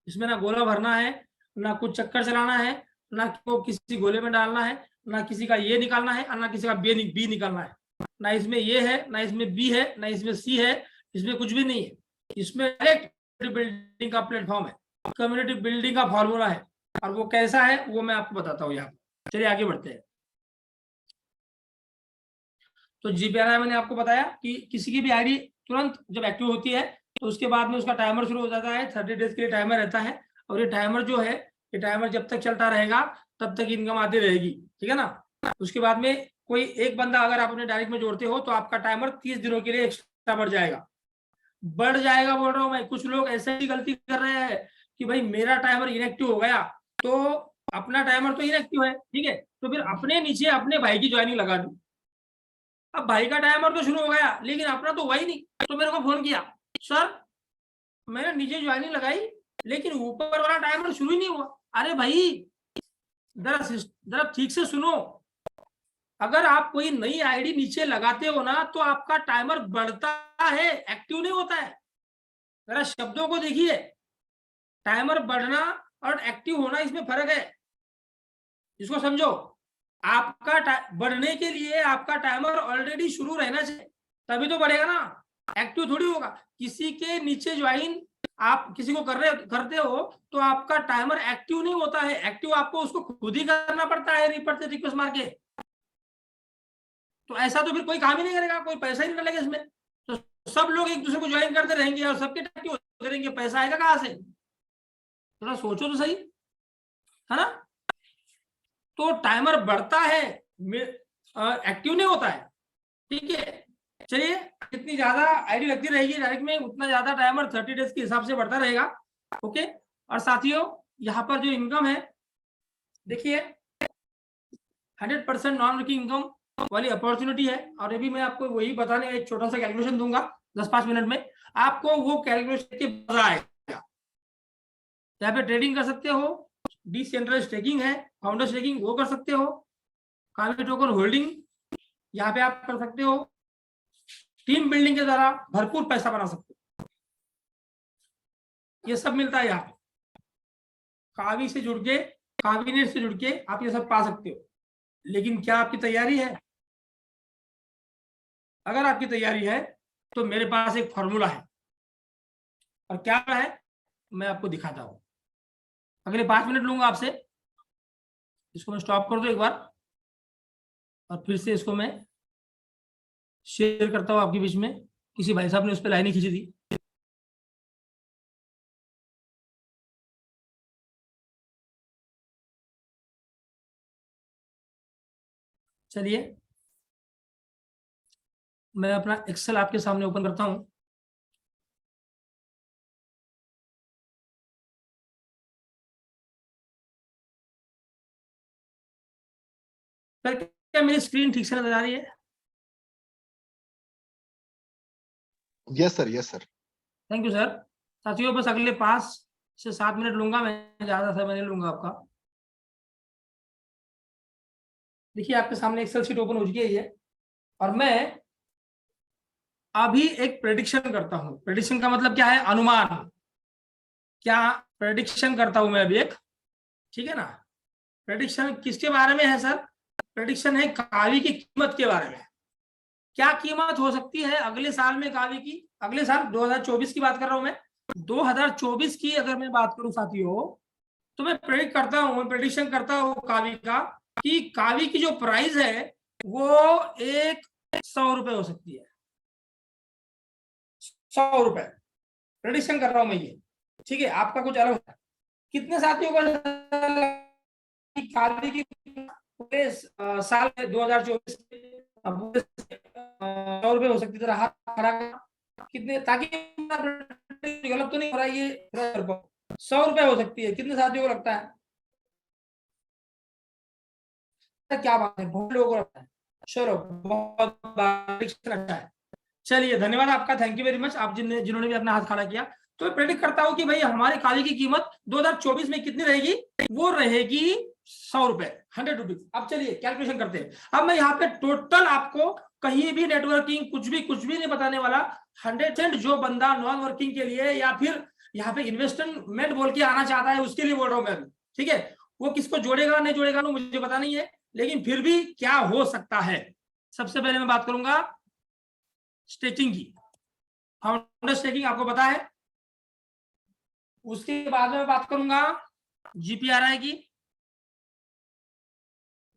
Speaker 1: इसमें ना गोला भरना है, ना कुछ चक्कर चलाना है, ना को किसी गोले में डालना है, ना किसी का ये निकालना है और ना किसी का बी निकालना है। ना इसमें ये है, ना इसमें बी है, ना इसमें सी है, इसमें कुछ भी नहीं है। इसमें एक बिल्डिंग का प्लेटफॉर्म है, कम्युनिटी बिल्डिंग का फॉर्मूला है, और वो कैसा है वो मैं आपको बताता हूँ यहाँ। चलिए आगे बढ़ते हैं। तो जीपीआर मैंने आपको बताया कि किसी की भी आईडी तुरंत जब एक्टिव होती है तो उसके बाद में उसका टाइमर शुरू हो जाता है। 30 डेज के लिए टाइमर रहता है, और ये टाइमर जो है, ये टाइमर जब तक चलता रहेगा तब तक इनकम आती रहेगी। ठीक है ना? उसके बाद में कोई एक बंदा अगर आप अपने डायरेक्ट में जोड़ते हो तो आपका टाइमर 30 दिनों के लिए एक्स्ट्रा बढ़ जाएगा बोल रहा हूँ मैं। कुछ लोग ऐसे ही गलती कर रहे हैं कि भाई मेरा टाइमर इनएक्टिव हो गया, तो अपना टाइमर तो इनएक्टिव है, ठीक है, तो फिर अपने नीचे अपने भाई की ज्वाइनिंग लगा दी। अब भाई का टाइमर तो शुरू हो गया लेकिन अपना तो हुआ ही नहीं, तो मेरे को फोन किया, सर मैंने नीचे ज्वाइनिंग लगाई लेकिन ऊपर वाला टाइमर शुरू ही नहीं हुआ। अरे भाई जरा ठीक से सुनो, अगर आप कोई नई आईडी नीचे लगाते हो ना तो आपका टाइमर बढ़ता है, एक्टिव नहीं होता है। जरा शब्दों को देखिए, टाइमर बढ़ना और एक्टिव होना, इसमें फर्क है, इसको समझो। आपका बढ़ने के लिए आपका टाइमर ऑलरेडी शुरू रहना चाहिए, तभी तो बढ़ेगा ना, एक्टिव थोड़ी होगा। किसी के नीचे ज्वाइन आप किसी को करते हो तो आपका टाइमर एक्टिव नहीं होता है, एक्टिव आपको उसको खुद ही करना पड़ता है रिक्वेस्ट मार के। तो ऐसा तो फिर कोई काम ही नहीं करेगा, कोई पैसा ही नहीं डलेगा इसमें। तो सब लोग एक दूसरे को ज्वाइन करते रहेंगे और सबके एक्टिव होते रहेंगे, पैसा आएगा कहां से? थोड़ा सोचो तो सही, है ना। तो टाइमर बढ़ता है, एक्टिव नहीं होता है, ठीक है। चलिए, जितनी ज्यादा आईडी लगती रहेगी डायरेक्ट में, उतना ज्यादा टाइमर 30 डेज के हिसाब से बढ़ता रहेगा। ओके। और साथियों, यहाँ पर जो इनकम है, देखिए 100% नॉन वर्किंग इनकम वाली अपॉर्चुनिटी है। और अभी मैं आपको वही बताने एक छोटा सा कैलकुलेशन दूंगा 10-5 मिनट में, आपको वो कैलकुलेशन के मजा आएगा। यहाँ पे ट्रेडिंग कर सकते हो, डिसेंट्रलाइज्ड स्टेकिंग है, फाउंडर स्टेकिंग वो कर सकते हो, कावी टोकन होल्डिंग यहाँ पे आप कर सकते हो, टीम बिल्डिंग के द्वारा भरपूर पैसा बना सकते हो, ये सब मिलता है यहाँ पे। कावी से जुड़ के, कावीनेट से जुड़ के आप ये सब पा सकते हो। लेकिन क्या आपकी तैयारी है? अगर आपकी तैयारी है तो मेरे पास एक फॉर्मूला है, और क्या है मैं आपको दिखाता हूं। अगले 5 मिनट लूंगा आपसे, इसको मैं स्टॉप कर दूं एक बार, और फिर से इसको मैं शेयर करता हूं आपके बीच में। किसी भाई साहब ने उस पर लाइनें खींची थी। चलिए, मैं अपना एक्सेल आपके सामने ओपन करता हूं। सर, क्या मेरी स्क्रीन ठीक से नजर आ रही है?
Speaker 3: Yes sir, yes sir.
Speaker 1: Thank you sir. साथियों, बस अगले 5 से 7 मिनट लूंगा मैं, ज्यादा समय नहीं लूंगा आपका। देखिए, आपके सामने एक्सेल शीट ओपन हो चुकी है, और मैं अभी एक प्रेडिक्शन करता हूं। प्रेडिक्शन का मतलब क्या है? अनुमान। क्या प्रेडिक्शन करता हूं मैं अभी एक, ठीक है ना। प्रेडिक्शन किसके बारे में है सर? प्रेडिक्शन है कावी की कीमत के बारे में। क्या कीमत हो सकती है अगले साल में कावी की? अगले साल 2024 की बात कर रहा हूं मैं। 2024 की अगर मैं बात करूं साथियों, तो मैं प्रेडिक्ट करता हूं, प्रेडिक्शन करता हूं कावी का, कि कावी की जो प्राइस है वो 100 रुपए हो सकती है। 100 रुपए प्रेडिक्शन कर रहा हूं मैं ये, ठीक है। आपका कुछ अलग है। कितने साथियों को कावी की पूरे साल 2024 100 रुपए हो सकती है? हाथ खड़ा कितने, ताकि गलत तो नहीं हो रहा है, ये 100 रुपए हो सकती है। कितने साथियों को लगता है? क्या बात है, बहुत लोगों को लगता है। चलो, बहुत अच्छा है। चलिए, धन्यवाद आपका, थैंक यू वेरी मच, आप जिन्होंने भी अपना हाथ खड़ा किया। तो मैं प्रेडिक्ट करता हूं कि भाई हमारी कावी की कीमत 2024 में कितनी रहेगी? वो रहेगी 100 रुपए, 100 रुपीज। अब चलिए कैलकुलेशन करते हैं। अब मैं यहाँ पे टोटल आपको कहीं भी नेटवर्किंग कुछ भी नहीं बताने वाला। 100% जो बंदा नॉन वर्किंग के लिए या फिर यहाँ पे इन्वेस्टमेंट बोल के आना चाहता है, उसके लिए बोल रहा हूँ मैं अभी, ठीक है। वो किसको जोड़ेगा नहीं जोड़ेगा ना मुझे पता नहीं है, लेकिन फिर भी क्या हो सकता है। सबसे पहले मैं बात करूंगा स्टेकिंग की, फाउंडर स्टेकिंग आपको पता है। उसके बाद में बात करूंगा जीपीआरआई की।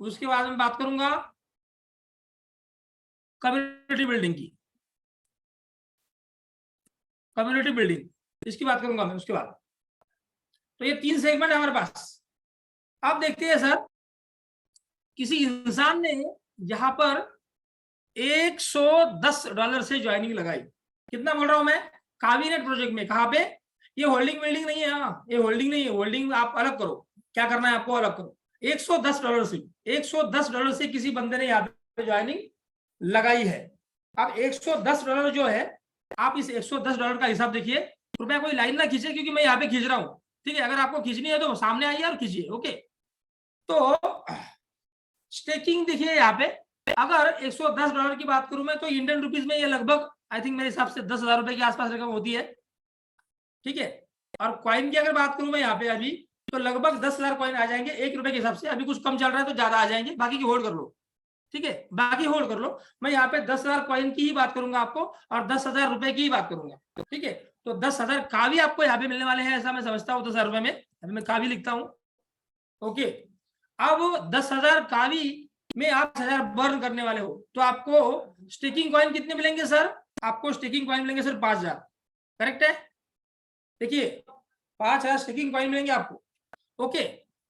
Speaker 1: उसके बाद में बात करूंगा कम्युनिटी बिल्डिंग की, कम्युनिटी बिल्डिंग इसकी बात करूंगा मैं उसके बाद। तो ये 3 सेगमेंट है हमारे पास। अब देखते हैं सर, किसी इंसान ने यहां पर $110 से ज्वाइनिंग लगाई। कितना बोल रहा हूं मैं? कावीनेट प्रोजेक्ट में। कहां पे? ये होल्डिंग बिल्डिंग नहीं है, हाँ ये होल्डिंग नहीं है, होल्डिंग आप अलग करो। क्या करना है आपको? अलग करो। $110 से, $110 से किसी बंदे ने यहाँ पे ज्वाइनिंग लगाई है। अब $110 जो है, आप इस $110 का हिसाब देखिए। कृपया कोई लाइन ना खींचे, क्योंकि मैं यहाँ पे खींच रहा हूँ, ठीक है। अगर आपको खींचनी है तो सामने आइए और खींचिए, ओके। तो स्टेकिंग देखिए यहाँ पे, अगर $110 की बात करूं मैं, तो इंडियन रुपीज में ये लगभग आई थिंक मेरे हिसाब से 10,000 रुपए के आसपास रकम होती है, ठीक है। और क्वाइन की अगर बात करूं मैं यहाँ पे, अभी तो लगभग 10,000 कॉइन आ जाएंगे 1 रुपए के हिसाब से। अभी कुछ कम चल रहा है तो ज्यादा आ जाएंगे, बाकी की होल्ड कर लो, ठीक है, बाकी होल्ड कर लो। मैं यहाँ पे 10,000 कॉइन की ही बात करूंगा आपको और 10,000 रुपए की ही बात करूंगा, ठीक है। तो 10,000 कावी आपको यहाँ पे मिलने वाले हैं, ऐसा मैं समझता हूँ 10,000 रुपए में। अभी मैं कावी लिखता हूँ, ओके। अब 10,000 कावी में आप 1000 बर्न करने वाले हो तो आपको स्टेकिंग कॉइन कितने मिलेंगे सर? आपको स्टेकिंग कॉइन मिलेंगे सर 5,000, करेक्ट है। देखिए 5,000 स्टेकिंग कॉइन मिलेंगे आपको, ओके।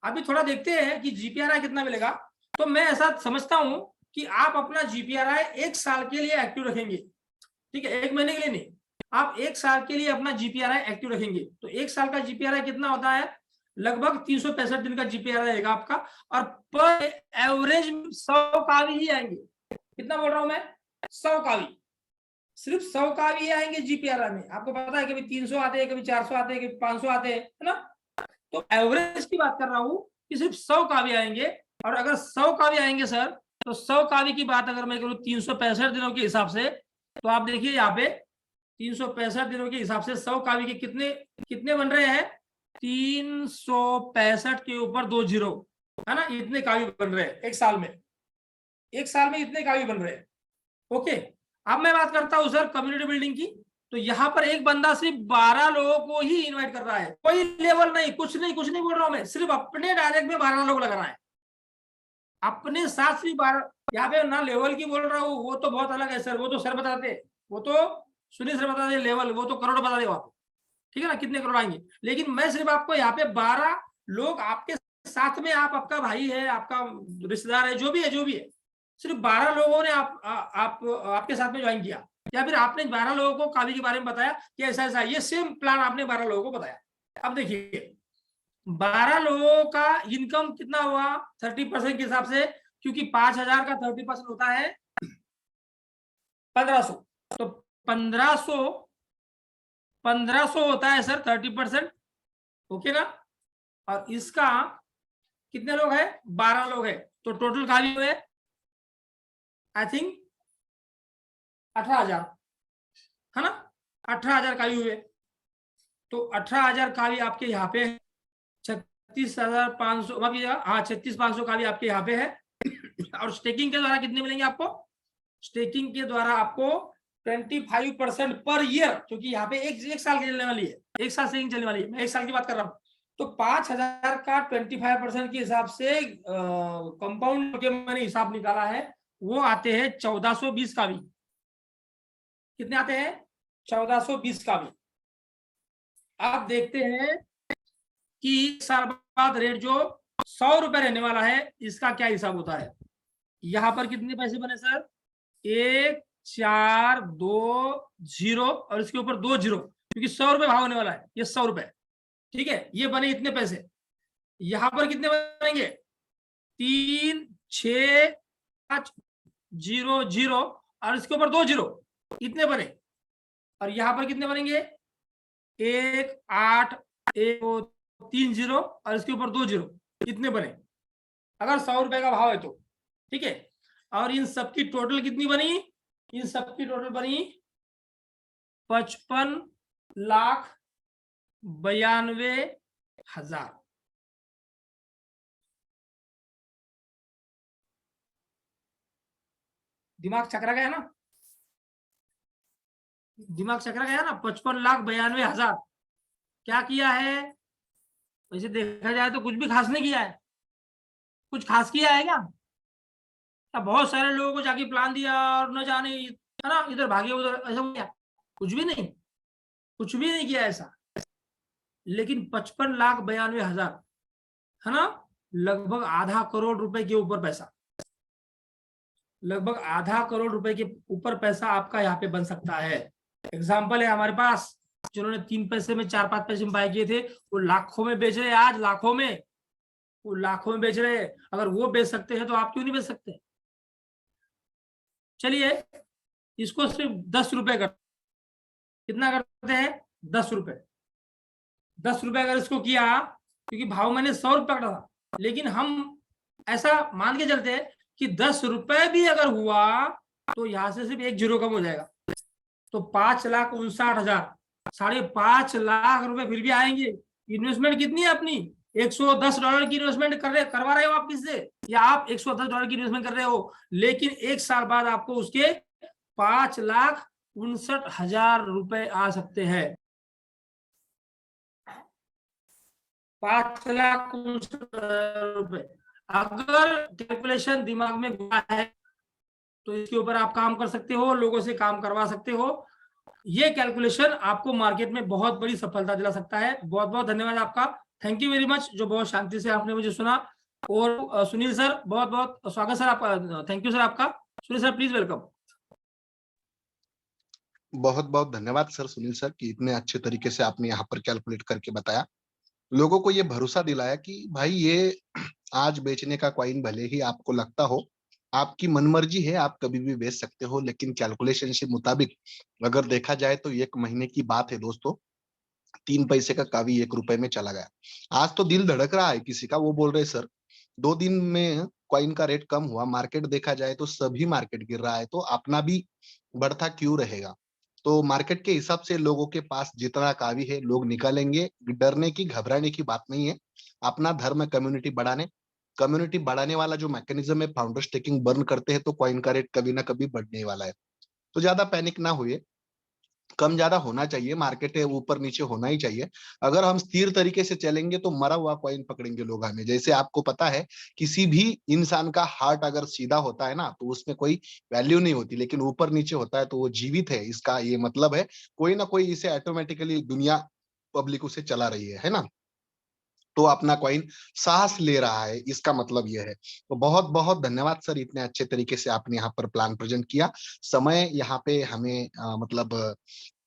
Speaker 1: अभी थोड़ा देखते हैं कि जीपीआरआई कितना मिलेगा। तो मैं ऐसा समझता हूं कि आप अपना जीपीआरआई 1 साल के लिए एक्टिव रखेंगे, ठीक है, 1 महीने के लिए नहीं, आप 1 साल के लिए अपना जीपीआरआई एक्टिव रखेंगे। तो 1 साल का जीपीआरआई कितना होता है? लगभग 365 दिन का जीपीआरआई रहेगा आपका, और पर एवरेज 100 कावी ही आएंगे। कितना बोल रहा हूं मैं? 100 कावी, सिर्फ 100 कावी ही आएंगे जीपीआरआई में। आपको पता है कभी 300 आते हैं, कभी 400 आते हैं, कभी 500 आते हैं, है ना। तो एवरेज की बात कर रहा हूं कि सिर्फ 100 कावी आएंगे। और अगर 100 कावी आएंगे सर, तो 100 कावी की बात अगर मैं करूं 365 दिनों के हिसाब से, तो आप देखिए यहाँ पे 365 दिनों के हिसाब से 100 कावी के कितने कितने बन रहे हैं? 365 के ऊपर 2 जीरो, है ना, इतने कावी बन रहे हैं 1 साल में। 1 साल में इतने कावी बन रहे हैं, ओके। अब मैं बात करता हूं सर कम्युनिटी बिल्डिंग की। तो यहाँ पर एक बंदा सिर्फ 12 लोगों को ही इनवाइट कर रहा है, कोई लेवल नहीं, कुछ नहीं बोल रहा हूं मैं, सिर्फ अपने डायरेक्ट में 12 लोग लगा रहा है, अपने साथ सिर्फ 12। यहाँ पे ना लेवल की बोल रहा हूँ, वो तो बहुत अलग है सर, वो तो सर बताते, वो तो सुनील सर बताते लेवल, वो तो करोड़ बता देगा आपको, ठीक है ना, कितने करोड़ आएंगे। लेकिन मैं सिर्फ आपको यहाँ पे 12 लोग आपके साथ में, आप आपका भाई है, आपका रिश्तेदार है, जो भी है, सिर्फ 12 लोगों ने आपके साथ में ज्वाइन किया, या फिर आपने 12 लोगों को कावी के बारे में बताया कि ऐसा ऐसा, ये सेम प्लान आपने 12 लोगों को बताया। अब देखिए 12 लोगों का इनकम कितना हुआ 30% के हिसाब से, क्योंकि 5,000 का 30% होता है 1500, तो 1500 होता है सर 30%, ओके ना। और इसका कितने लोग हैं? 12 लोग हैं, तो टोटल कावी हुए आई थिंक 18,000, है ना, 18,000 कावी हुए। तो 18,000 कावी आपके यहाँ पे है, 36,500, हाँ 36,500 कावी आपके यहाँ पे है। और स्टेकिंग के द्वारा कितने मिलेंगे आपको? स्टेकिंग के द्वारा आपको 25% पर ईयर, क्योंकि यहाँ पे एक साल की चलने वाली है, 1 साल स्टेकिंग चलने वाली है, मैं 1 साल की बात कर रहा हूँ। तो 5,000 का 25% के हिसाब से कंपाउंड के मैंने हिसाब निकाला है, वो आते हैं 1420 कावी। कितने आते हैं? 1420 कावी। आप देखते हैं कि 1 साल बाद रेट जो 100 रुपए रहने वाला है, इसका क्या हिसाब होता है? यहां पर कितने पैसे बने सर? 1 4 2 0 और इसके ऊपर 2 जीरो, क्योंकि 100 रुपए भाव होने वाला है, ये 100 रुपए, ठीक है, ये बने इतने पैसे। यहां पर कितने बनेंगे? 3 6 5 0 0 और इसके ऊपर 2 जीरो, इतने बने। और यहां पर कितने बनेंगे? 1 8 1 2 3 जीरो और इसके ऊपर 2 जीरो, इतने बने, अगर 100 रुपए का भाव है तो, ठीक है। और इन सबकी टोटल कितनी बनी? इन सबकी टोटल बनी 55,92,000। दिमाग चकरा गया ना? दिमाग चकरा गया ना? 55,92,000 क्या किया है? वैसे देखा जाए तो कुछ भी खास नहीं किया है। कुछ खास किया है क्या? बहुत सारे लोगों को जाके प्लान दिया और न जाने, है ना, इधर भागे उधर, ऐसा हो गया? कुछ भी नहीं, कुछ भी नहीं किया ऐसा। लेकिन 55,92,000, है ना, लगभग आधा करोड़ रुपए के ऊपर पैसा, लगभग आधा करोड़ रुपए के ऊपर पैसा आपका यहाँ पे बन सकता है। एग्जाम्पल है हमारे पास, जिन्होंने 3 पैसे में 4-5 पैसे में बाय किए थे, वो लाखों में बेच रहे हैं आज, लाखों में, वो लाखों में बेच रहे हैं। अगर वो बेच सकते हैं तो आप क्यों नहीं बेच सकते? चलिए इसको सिर्फ 10 रुपए कर, कितना करते हैं? 10 रुपए। 10 रुपए अगर इसको किया, क्योंकि भाव मैंने 100 रुपए का था, लेकिन हम ऐसा मान के चलते हैं कि 10 रुपए भी अगर हुआ तो यहां से सिर्फ 1 जीरो कम हो जाएगा, तो 5,59,000, 5.5 लाख रुपए फिर भी आएंगे। इन्वेस्टमेंट कितनी है अपनी? $110 की इन्वेस्टमेंट करवा रहे हो आप किससे, या आप $110 की इन्वेस्टमेंट कर रहे हो, लेकिन 1 साल बाद आपको उसके 5,59,000 रुपए आ सकते हैं। 5,59,000 रुपए। अगर कैलकुलेशन दिमाग में घुसा है तो इसके ऊपर आप काम कर सकते हो, लोगों से काम करवा सकते हो। ये कैलकुलेशन आपको मार्केट में बहुत बड़ी सफलता दिला सकता है। बहुत बहुत धन्यवाद आपका, थैंक यू वेरी मच, जो बहुत शांति से आपने मुझे सुना। और सुनील सर, बहुत बहुत स्वागत सर आपका, थैंक यू सर आपका। Sunil sir please welcome.
Speaker 3: बहुत बहुत धन्यवाद सर, सुनील सर, कि इतने अच्छे तरीके से आपने यहाँ पर कैलकुलेट करके बताया, लोगों को ये भरोसा दिलाया कि भाई ये आज बेचने का कॉइन भले ही आपको लगता हो, आपकी मनमर्जी है, आप कभी भी बेच सकते हो, लेकिन कैलकुलेशन के मुताबिक अगर देखा जाए तो 1 महीने की बात है दोस्तों, 3 पैसे का कावी 1 रुपए में चला गया। आज तो दिल धड़क रहा है किसी का, वो बोल रहे सर 2 दिन में कॉइन का रेट कम हुआ, मार्केट देखा जाए तो सभी मार्केट गिर रहा है, तो अपना भी बढ़ता क्यों रहेगा। तो मार्केट के हिसाब से लोगों के पास जितना कावी है लोग निकालेंगे, डरने की घबराने की बात नहीं है। अपना धर्म है कम्युनिटी बढ़ाने वाला जो मैकेनिज्म है, फाउंडर स्टेकिंग बर्न करते हैं तो कॉइन का रेट कभी ना कभी बढ़ने ही वाला है। तो ज्यादा पैनिक ना हुए, कम ज्यादा होना चाहिए, मार्केट है ऊपर नीचे होना ही चाहिए। अगर हम स्थिर तरीके से चलेंगे तो मरा हुआ कॉइन पकड़ेंगे लोग हमें। जैसे आपको पता है किसी भी इंसान का हार्ट अगर सीधा होता है ना तो उसमें कोई वैल्यू नहीं होती, लेकिन ऊपर नीचे होता है तो वो जीवित है, इसका ये मतलब है कोई ना कोई इसे ऑटोमेटिकली दुनिया पब्लिक उसे चला रही है ना। तो अपना कॉइन सांस ले रहा है, इसका मतलब यह है। तो बहुत बहुत धन्यवाद सर, इतने अच्छे तरीके से आपने यहाँ पर प्लान प्रेजेंट किया। समय यहाँ पे हमें मतलब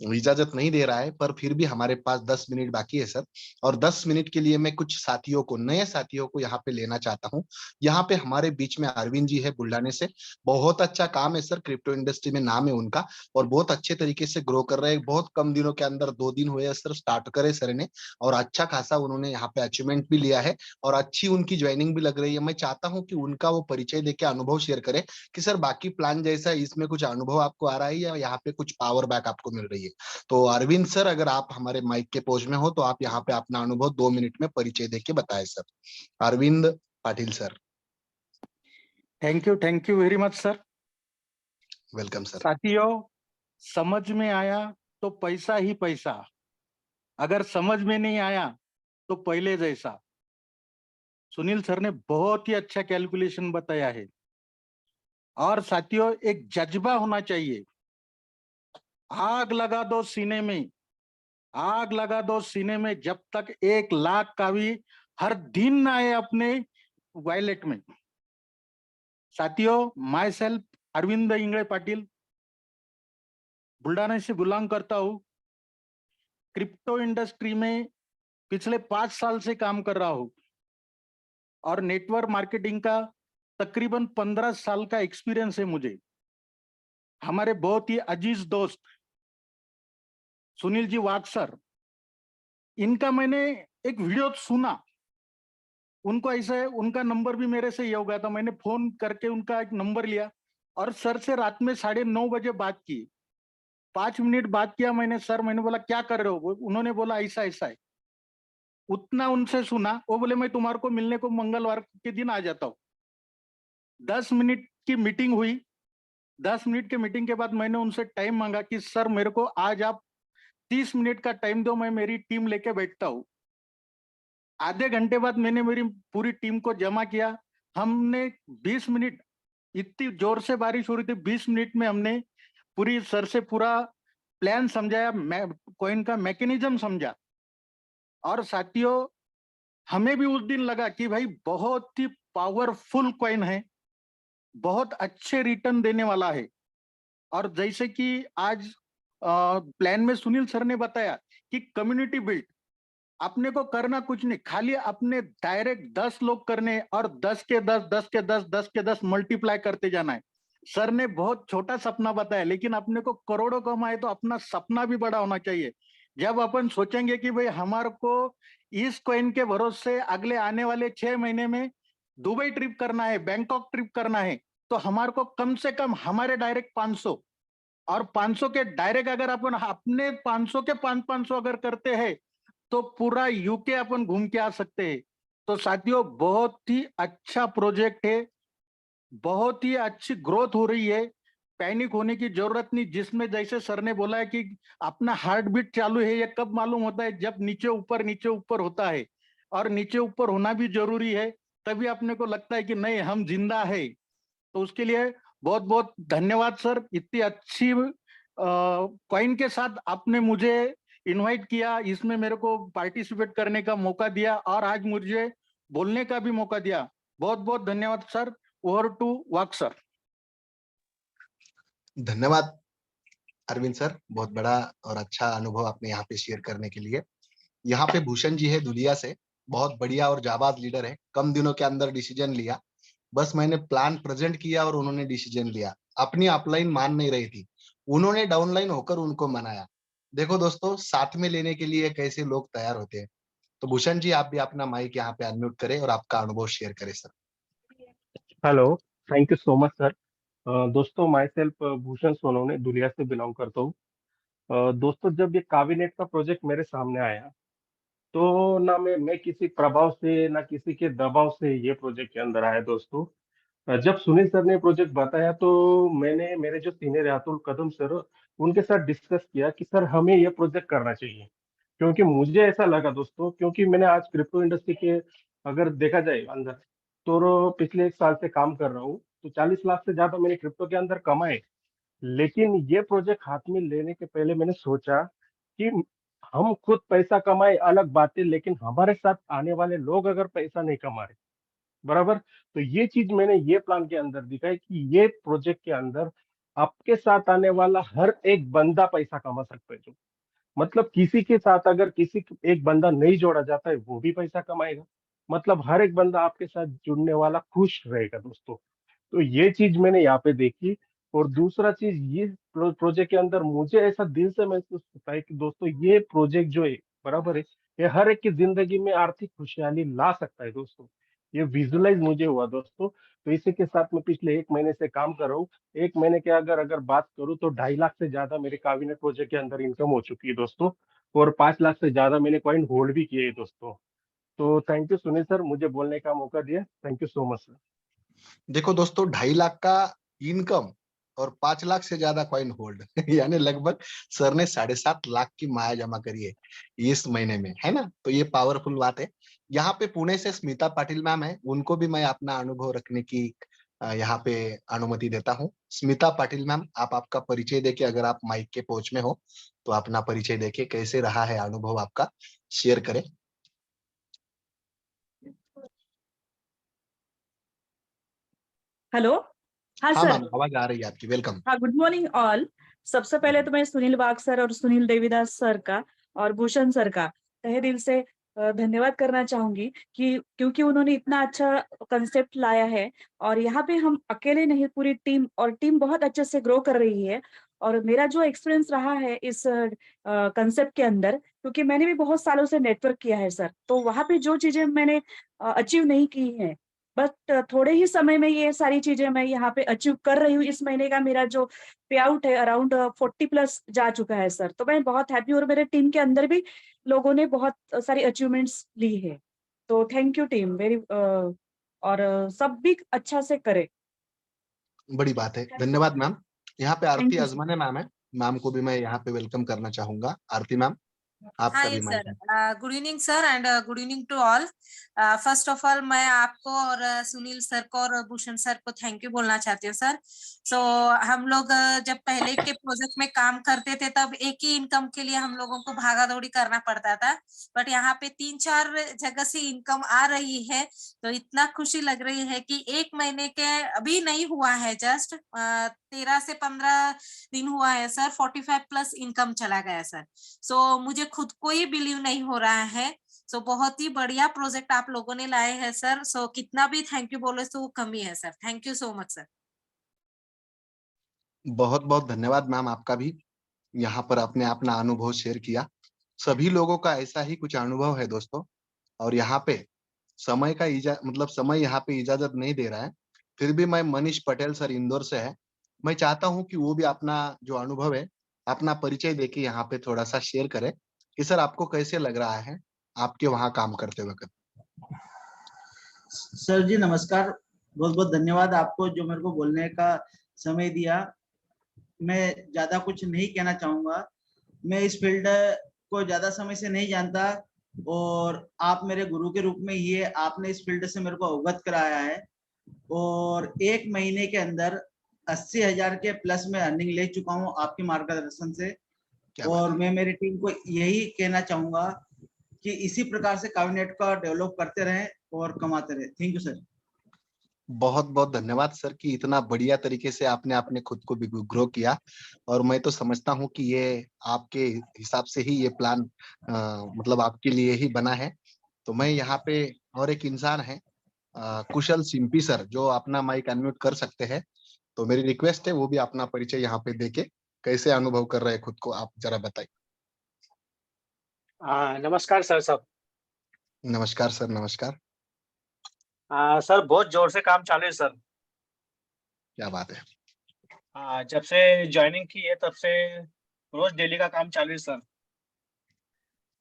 Speaker 3: इजाजत नहीं दे रहा है, पर फिर भी हमारे पास 10 मिनट बाकी है सर, और 10 मिनट के लिए मैं कुछ साथियों को, नए साथियों को यहाँ पे लेना चाहता हूँ। यहाँ पे हमारे बीच में अरविंद जी है बुल्डाने से, बहुत अच्छा काम है सर, क्रिप्टो इंडस्ट्री में नाम है उनका, और बहुत अच्छे तरीके से ग्रो कर रहे हैं। बहुत कम दिनों के अंदर 2 दिन हुए सर स्टार्ट करे सर ने, और अच्छा खासा उन्होंने यहाँ पे अचीवमेंट भी लिया है, और अच्छी उनकी ज्वाइनिंग भी लग रही है। मैं चाहता हूँ कि उनका वो परिचय देके अनुभव शेयर करे कि सर बाकी प्लान जैसा इसमें कुछ अनुभव आपको आ रहा है या यहाँ पे कुछ पावर बैक आपको मिल रही है। तो अरविंद सर, अगर आप हमारे माइक के पोज में हो तो आप यहाँ पे अपना अनुभव 2 मिनट में परिचय देके बताएं sir. Arvind Patil sir.
Speaker 4: Thank you very much sir.
Speaker 3: Welcome sir.
Speaker 4: साथियों, समझ में आया तो पैसा ही पैसा, अगर समझ में नहीं आया तो पहले जैसा। सुनील सर ने बहुत ही अच्छा कैलकुलेशन बताया है। और साथियों, एक जज्बा होना चाहिए। आग लगा दो सीने में, आग लगा दो सीने में, जब तक 1 लाख का भी हर दिन आए अपने वॉलेट में। साथियों, माई सेल्फ अरविंद इंगळे पाटिल, बुल्डाना से बिलोंग करता हूं। क्रिप्टो इंडस्ट्री में पिछले 5 साल से काम कर रहा हूं, और नेटवर्क मार्केटिंग का तकरीबन 15 साल का एक्सपीरियंस है मुझे। हमारे बहुत ही अजीज दोस्त सुनील जी वाग सर, इनका मैंने एक वीडियो सुना, उनको ऐसा है, उनका नंबर भी मेरे से ये हो गया था, मैंने फोन करके उनका एक नंबर लिया और सर से रात में 9:30 बजे बात की। 5 मिनट बात किया मैंने, सर मैंने बोला क्या कर रहे हो, उन्होंने बोला ऐसा ऐसा है। उतना उनसे सुना, वो बोले मैं तुम्हारे को मिलने को मंगलवार के दिन आ जाता हूँ। 10 मिनट की मीटिंग हुई। 10 मिनट के मीटिंग के बाद मैंने उनसे टाइम मांगा कि सर मेरे को आज आप 30 मिनट का टाइम दो, मैं मेरी टीम लेके बैठता हूँ। आधे घंटे बाद मैंने मेरी पूरी टीम को जमा किया। हमने 20 मिनट, इतनी जोर से बारिश हो रही थी, 20 मिनट में हमने पूरी सर से पूरा प्लान समझाया, कॉइन का मैकेनिज्म समझा। और साथियों, हमें भी उस दिन लगा कि भाई बहुत ही पावरफुल कॉइन है, बहुत अच्छे रिटर्न देने वाला है। और जैसे कि आज प्लान में सुनील सर ने बताया कि कम्युनिटी बिल्ड, अपने को करना कुछ नहीं, खाली अपने डायरेक्ट 10 लोग करने और 10 के 10, 10 के 10, 10 के 10 मल्टीप्लाई करते जाना है। सर ने बहुत छोटा सपना बताया, लेकिन अपने को करोड़ों कमाए तो अपना सपना भी बड़ा होना चाहिए। जब अपन सोचेंगे कि भाई हमारे को इस कॉइन के भरोसे अगले आने वाले 6 महीने में दुबई ट्रिप करना है, बैंकॉक ट्रिप करना है, तो हमारे को कम से कम हमारे डायरेक्ट 500, और 500 के डायरेक्ट अगर अपन अपने 500 के 500 अगर करते हैं तो पूरा यूके अपन घूम के आ सकते हैं। तो साथियों बहुत ही अच्छा प्रोजेक्ट है, बहुत ही अच्छी ग्रोथ हो रही है, पैनिक होने की जरूरत नहीं। जिसमें जैसे सर ने बोला है कि अपना हार्ट बीट चालू है, ये कब मालूम होता है? जब नीचे ऊपर होता है, और नीचे ऊपर होना भी जरूरी है, तभी अपने को लगता है कि नहीं हम जिंदा है। तो उसके लिए बहुत बहुत धन्यवाद सर। इतनी अच्छी कॉइन के साथ आपने मुझे इनवाइट किया, इसमें मेरे को पार्टिसिपेट करने का मौका दिया और आज मुझे बोलने का भी मौका दिया। बहुत बहुत धन्यवाद सर। ओवर टू वाक सर।
Speaker 3: धन्यवाद अरविंद सर, बहुत बड़ा और अच्छा अनुभव आपने यहाँ पे शेयर करने के लिए। यहाँ पे भूषण जी है दुलिया से, बहुत बढ़िया और जाबाज लीडर है, कम दिनों के अंदर डिसीजन लिया। बस मैंने प्लान प्रेजेंट किया और उन्होंने डिसीजन लिया। अपनी अपलाइन मान नहीं रही थी, उन्होंने डाउनलाइन होकर उनको मनाया। देखो दोस्तों, साथ में लेने के लिए कैसे लोग तैयार होते हैं। तो भूषण जी, आप भी अपना माइक यहाँ पे अनम्यूट करें और आपका अनुभव शेयर करें sir.
Speaker 5: Hello, thank you so much sir. दोस्तों, माई सेल्फ भूषण सोनवणे दुलिया से बिलोंग करता हूँ। दोस्तों, जब ये काबिनेट का प्रोजेक्ट मेरे सामने आया तो ना मैं किसी प्रभाव से ना किसी के दबाव से ये प्रोजेक्ट के अंदर आया दोस्तों। जब सुनील सर ने प्रोजेक्ट बताया तो मैंने मेरे जो सीनियर है अतुल कदम सर, उनके साथ डिस्कस किया कि सर हमें ये प्रोजेक्ट करना चाहिए। क्योंकि मुझे ऐसा लगा दोस्तों, क्योंकि मैंने आज क्रिप्टो इंडस्ट्री के अगर देखा जाए अंदर तो पिछले 1 साल से काम कर रहा हूँ, तो 40 लाख से ज्यादा मैंने क्रिप्टो के अंदर कमाए। लेकिन ये प्रोजेक्ट हाथ में लेने के पहले मैंने सोचा कि हम खुद पैसा कमाए अलग बात है, लेकिन हमारे साथ आने वाले लोग अगर पैसा नहीं कमा रहे, बराबर, तो ये चीज मैंने ये प्लान के अंदर दिखा है कि ये प्रोजेक्ट के अंदर आपके साथ आने वाला हर एक बंदा पैसा कमा सकता है। जो मतलब किसी के साथ अगर एक बंदा नहीं जोड़ा जाता है वो भी पैसा कमाएगा। मतलब हर एक बंदा आपके साथ जुड़ने वाला खुश रहेगा दोस्तों। तो ये चीज मैंने यहाँ पे देखी। और दूसरा चीज, ये प्रोजेक्ट के अंदर मुझे ऐसा दिल से महसूस होता है कि दोस्तों ये प्रोजेक्ट जो है, बराबर है, ये हर एक की जिंदगी में आर्थिक खुशहाली ला सकता है दोस्तों। ये विजुलाइज मुझे हुआ दोस्तों। तो इसी के साथ मैं पिछले 1 महीने से काम कर रहा हूँ। 1 महीने के अगर अगर बात करूँ तो 2.5 लाख से ज्यादा मेरे काबिनेट प्रोजेक्ट के अंदर इनकम हो चुकी है दोस्तों। और 5 लाख से ज्यादा मैंने कॉइन होल्ड भी किए है दोस्तों। तो थैंक यू सुनील सर, मुझे बोलने का मौका दिया। Thank you so much sir.
Speaker 3: देखो दोस्तों, 2.5 लाख का इनकम और 5 लाख से ज्यादा कॉइन होल्ड यानी लगभग सर ने 7.5 लाख की माया जमा करी है इस महीने में, है ना। तो ये पावरफुल बात है। यहाँ पे पुणे से स्मिता पाटिल मैम है, उनको भी मैं अपना अनुभव रखने की यहाँ पे अनुमति देता हूँ। स्मिता पाटिल मैम, आप आपका परिचय देके, अगर आप माइक के पहुंच में हो तो अपना परिचय देके कैसे रहा है अनुभव आपका, शेयर करें।
Speaker 6: हेलो। हाँ
Speaker 3: हाँ
Speaker 6: सर।
Speaker 3: मैम, आवाज आ रही है आपकी, वेलकम।
Speaker 6: हाँ, गुड मॉर्निंग ऑल। सबसे पहले तो मैं सुनील वाघ सर और सुनील देवीदास सर का और भूषण सर का तहे दिल से धन्यवाद करना चाहूंगी कि क्योंकि उन्होंने इतना अच्छा कंसेप्ट लाया है। और यहाँ पे हम अकेले नहीं, पूरी टीम, और टीम बहुत अच्छे से ग्रो कर रही है। और मेरा जो एक्सपीरियंस रहा है इस कंसेप्ट के अंदर, क्योंकि मैंने भी बहुत सालों से नेटवर्क किया है सर, तो वहां पे जो चीजें मैंने अचीव नहीं की है, बट थोड़े ही समय में ये सारी चीजें मैं यहाँ पे अचीव कर रही हूँ। इस महीने का मेरा जो पे आउट है अराउंड 40+ जा चुका है सर। तो मैं बहुत हैप्पी हूँ और मेरे टीम के अंदर भी लोगों ने बहुत सारी अचीवमेंट्स ली है। तो थैंक यू टीम वेरी। और सब भी अच्छा से करे।
Speaker 3: बड़ी बात है, धन्यवाद मैम। यहाँ पे आरती
Speaker 6: थैंक यू सर।
Speaker 3: अजमाने मैम है, मैम को भी मैं यहाँ पे वेलकम करना चाहूंगा। आरती मैम, आपका
Speaker 7: हाय
Speaker 3: भी माइक
Speaker 7: सर,
Speaker 3: है।
Speaker 7: Good evening sir and good evening to all. First of all मैं आपको और सुनील सर को और भूषण सर को थैंक यू बोलना चाहती हूँ सर। सो हम लोग जब पहले के प्रोजेक्ट में काम करते थे तब एक ही इनकम के लिए हम लोगों को भागा दौड़ी करना पड़ता था, बट यहाँ पे 3-4 जगह से इनकम आ रही है। तो इतना खुशी लग रही है कि 1 महीने के अभी नहीं हुआ है, जस्ट 13 से 15 दिन हुआ है सर, 45+ इनकम चला गया सर। सो मुझे खुद को ही बिलीव नहीं हो रहा है। सो बहुत ही बढ़िया प्रोजेक्ट आप लोगों ने लाए हैं सर। सो कितना भी थैंक यू बोले तो वो कमी है sir. Thank you so much sir.
Speaker 3: बहुत बहुत धन्यवाद मैम आपका भी, यहाँ पर आपने अपना अनुभव शेयर किया। सभी लोगों का ऐसा ही कुछ अनुभव है दोस्तों। और यहाँ पे समय का समय यहाँ पे इजाजत नहीं दे रहा है, फिर भी मैं, मनीष पटेल सर इंदौर से है, मैं चाहता हूँ कि वो भी अपना जो अनुभव है, अपना परिचय देके यहाँ पे थोड़ा सा शेयर करें कि सर आपको कैसे लग रहा है आपके वहाँ काम करते वक्त।
Speaker 2: सर जी नमस्कार, बहुत बहुत धन्यवाद आपको जो मेरे को बोलने का समय दिया। मैं ज्यादा कुछ नहीं कहना चाहूंगा, मैं इस फील्ड को ज्यादा समय से नहीं जानता और आप मेरे गुरु के रूप में ये आपने इस फील्ड से मेरे को अवगत कराया है और 1 महीने के अंदर 80,000 के प्लस में अर्निंग ले चुका हूँ आपके मार्गदर्शन से। और मैं मेरी टीम को यही कहना चाहूंगा कि इसी प्रकार से काविनेट का डेवलप करते रहें और कमाते रहें। Thank you sir.
Speaker 3: बहुत बहुत धन्यवाद सर कि इतना बढ़िया तरीके से आपने अपने खुद को भी ग्रो किया और मैं तो समझता हूँ कि ये आपके हिसाब से ही ये प्लान मतलब आपके लिए ही बना है। तो मैं यहाँ पे और एक इंसान है कुशल सिंपी सर जो अपना माइक अनम्यूट कर सकते हैं। तो मेरी रिक्वेस्ट है वो भी अपना परिचय यहाँ पे देके कैसे अनुभव कर रहे हैं खुद को आप जरा बताइए।
Speaker 8: नमस्कार सर सब।
Speaker 3: नमस्कार सर, नमस्कार।
Speaker 8: सर बहुत जोर से काम चालू है सर।
Speaker 3: क्या बात है।
Speaker 8: जब से ज्वाइनिंग की है तब से रोज डेली का काम चालू है सर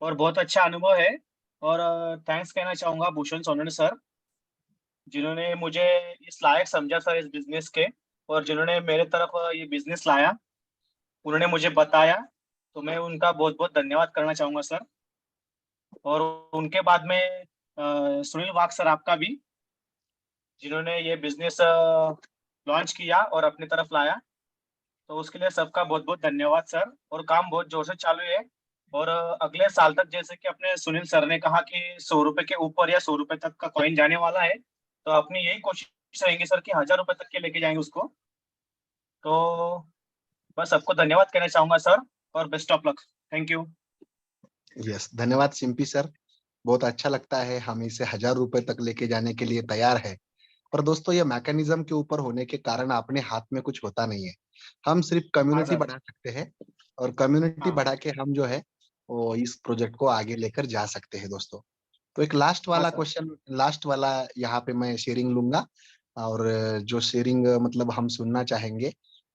Speaker 8: और बहुत अच्छा अनुभव है। और थैंक्स कहना चाहूंगा भूषण सोनवणे सर जिन्होंने मुझे इस लायक समझा सर इस बिजनेस के और जिन्होंने मेरे तरफ ये बिजनेस लाया, उन्होंने मुझे बताया, तो मैं उनका बहुत बहुत धन्यवाद करना चाहूंगा सर। और उनके बाद में सुनील वाघ सर आपका भी जिन्होंने ये बिजनेस लॉन्च किया और अपनी तरफ लाया, तो उसके लिए सबका बहुत बहुत धन्यवाद सर। और काम बहुत जोर से चालू है और अगले साल तक जैसे कि अपने सुनील सर ने कहा कि 100 रुपए के ऊपर या 100 रुपए तक का कॉइन जाने वाला है, तो अपनी यही कोशिश रहेंगे सर कि 1000 रुपए तक के लेके जाएंगे उसको। तो बस सबको धन्यवाद कहना चाहूंगा सर और best of luck. Thank you.
Speaker 3: Yes, धन्यवाद सिंपी सर। बहुत अच्छा लगता है हम इसे 1000 रुपए तक लेके जाने के लिए तैयार है। पर दोस्तों ये मैकेनिज्म के ऊपर होने के कारण अपने हाथ में कुछ होता नहीं है। हम सिर्फ कम्युनिटी
Speaker 8: सर।
Speaker 3: बढ़ा सकते हैं और कम्युनिटी
Speaker 8: हाँ।
Speaker 3: बढ़ा के हम जो है वो इस प्रोजेक्ट को आगे लेकर जा सकते हैं दोस्तों। तो एक लास्ट वाला
Speaker 8: सर।
Speaker 3: क्वेश्चन, लास्ट वाला यहाँ पे मैं शेयरिंग लूंगा और जो शेयरिंग मतलब हम सुनना चाहेंगे।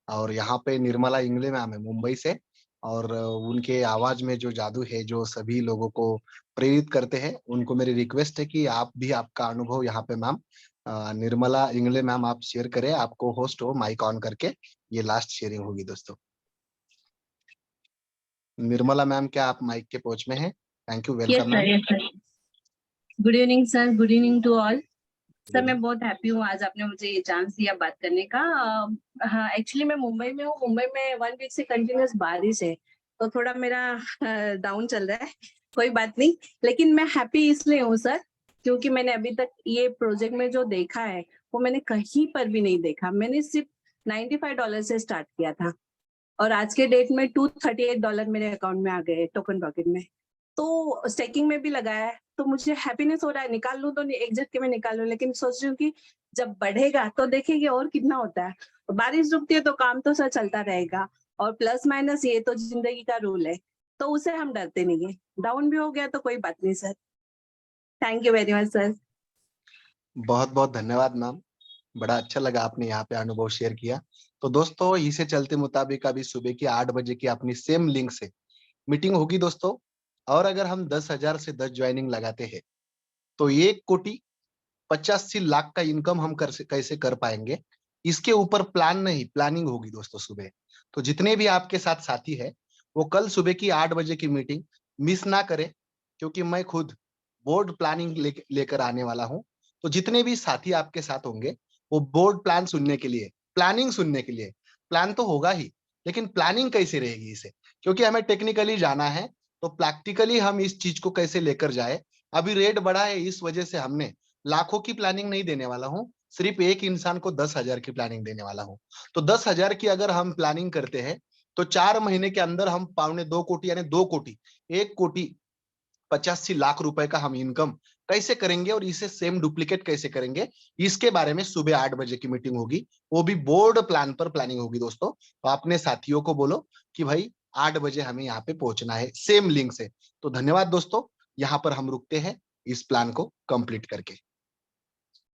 Speaker 3: और यहाँ पे निर्मला इंगले मैम है मुंबई से और उनके आवाज में जो जादू है जो सभी लोगों को प्रेरित करते हैं, उनको मेरी रिक्वेस्ट है कि आप भी आपका अनुभव यहाँ पे मैम निर्मला इंगले मैम आप शेयर करें। आपको होस्ट हो माइक ऑन करके, ये लास्ट शेयरिंग होगी दोस्तों। निर्मला मैम क्या आप माइक के पहुंच में हैं? Thank you, welcome ma'am.
Speaker 9: Yes sir. Good evening sir, good evening to all. Sir मैं बहुत हैप्पी हूँ आज आपने मुझे ये चांस दिया बात करने का। हाँ एक्चुअली मैं मुंबई में हूँ, मुंबई में 1 वीक से कंटिन्यूअस बारिश है तो थोड़ा मेरा डाउन चल रहा है, कोई बात नहीं। लेकिन मैं हैप्पी इसलिए हूँ सर क्योंकि मैंने अभी तक ये प्रोजेक्ट में जो देखा है वो मैंने कहीं पर भी नहीं देखा। मैंने सिर्फ $95 से स्टार्ट किया था और आज के डेट में $238 मेरे अकाउंट में आ गए टोकन रॉकेट में। तो स्टेकिंग में भी लगाया है तो मुझे हैप्पीनेस हो रहा है। निकाल लूं तो एक झटके में निकाल लूं, लेकिन सोच रही हूँ कि जब बढ़ेगा तो देखेंगे और कितना होता है। बारिश रुकती है तो काम तो सर चलता रहेगा और प्लस माइनस ये तो जिंदगी का रूल है, तो उसे हम डरते नहीं है। डाउन भी हो गया तो कोई बात नहीं sir. Thank you very much sir.
Speaker 3: बहुत बहुत धन्यवाद मैम, बड़ा अच्छा लगा आपने यहाँ पे अनुभव शेयर किया। तो दोस्तों इसे चलते मुताबिक अभी सुबह की 8 बजे की अपनी सेम लिंक से मीटिंग होगी दोस्तों। और अगर हम 10,000 से 10 ज्वाइनिंग लगाते हैं तो 1,85,00,000 का इनकम हम कैसे कर पाएंगे, इसके ऊपर प्लान नहीं प्लानिंग होगी दोस्तों सुबह। तो जितने भी आपके साथ साथी है वो कल सुबह की 8 बजे की मीटिंग मिस ना करें, क्योंकि मैं खुद बोर्ड प्लानिंग लेकर आने वाला हूँ। तो जितने भी साथी आपके साथ होंगे वो बोर्ड प्लान सुनने के लिए, प्लानिंग सुनने के लिए, प्लान तो होगा ही लेकिन प्लानिंग कैसे रहेगी इसे, क्योंकि हमें टेक्निकली जाना है तो प्रैक्टिकली हम इस चीज को कैसे लेकर जाए। अभी रेट बढ़ा है इस वजह से हमने लाखों की प्लानिंग नहीं देने वाला हूँ, सिर्फ एक इंसान को 10,000 की प्लानिंग देने वाला हूँ। तो 10,000 की अगर हम प्लानिंग करते हैं तो 4 महीने के अंदर हम 2.25 कोटी यानी 2 कोटी 1,85,00,000 रुपए का हम इनकम कैसे करेंगे और इसे सेम डुप्लीकेट कैसे करेंगे, इसके बारे में सुबह 8 बजे की मीटिंग होगी। वो भी बोर्ड प्लान पर प्लानिंग होगी दोस्तों। तो अपने साथियों को बोलो कि भाई 8 बजे हमें यहाँ पे पहुंचना है सेम लिंक से। तो धन्यवाद दोस्तों, यहाँ पर हम रुकते हैं इस प्लान को कंप्लीट करके।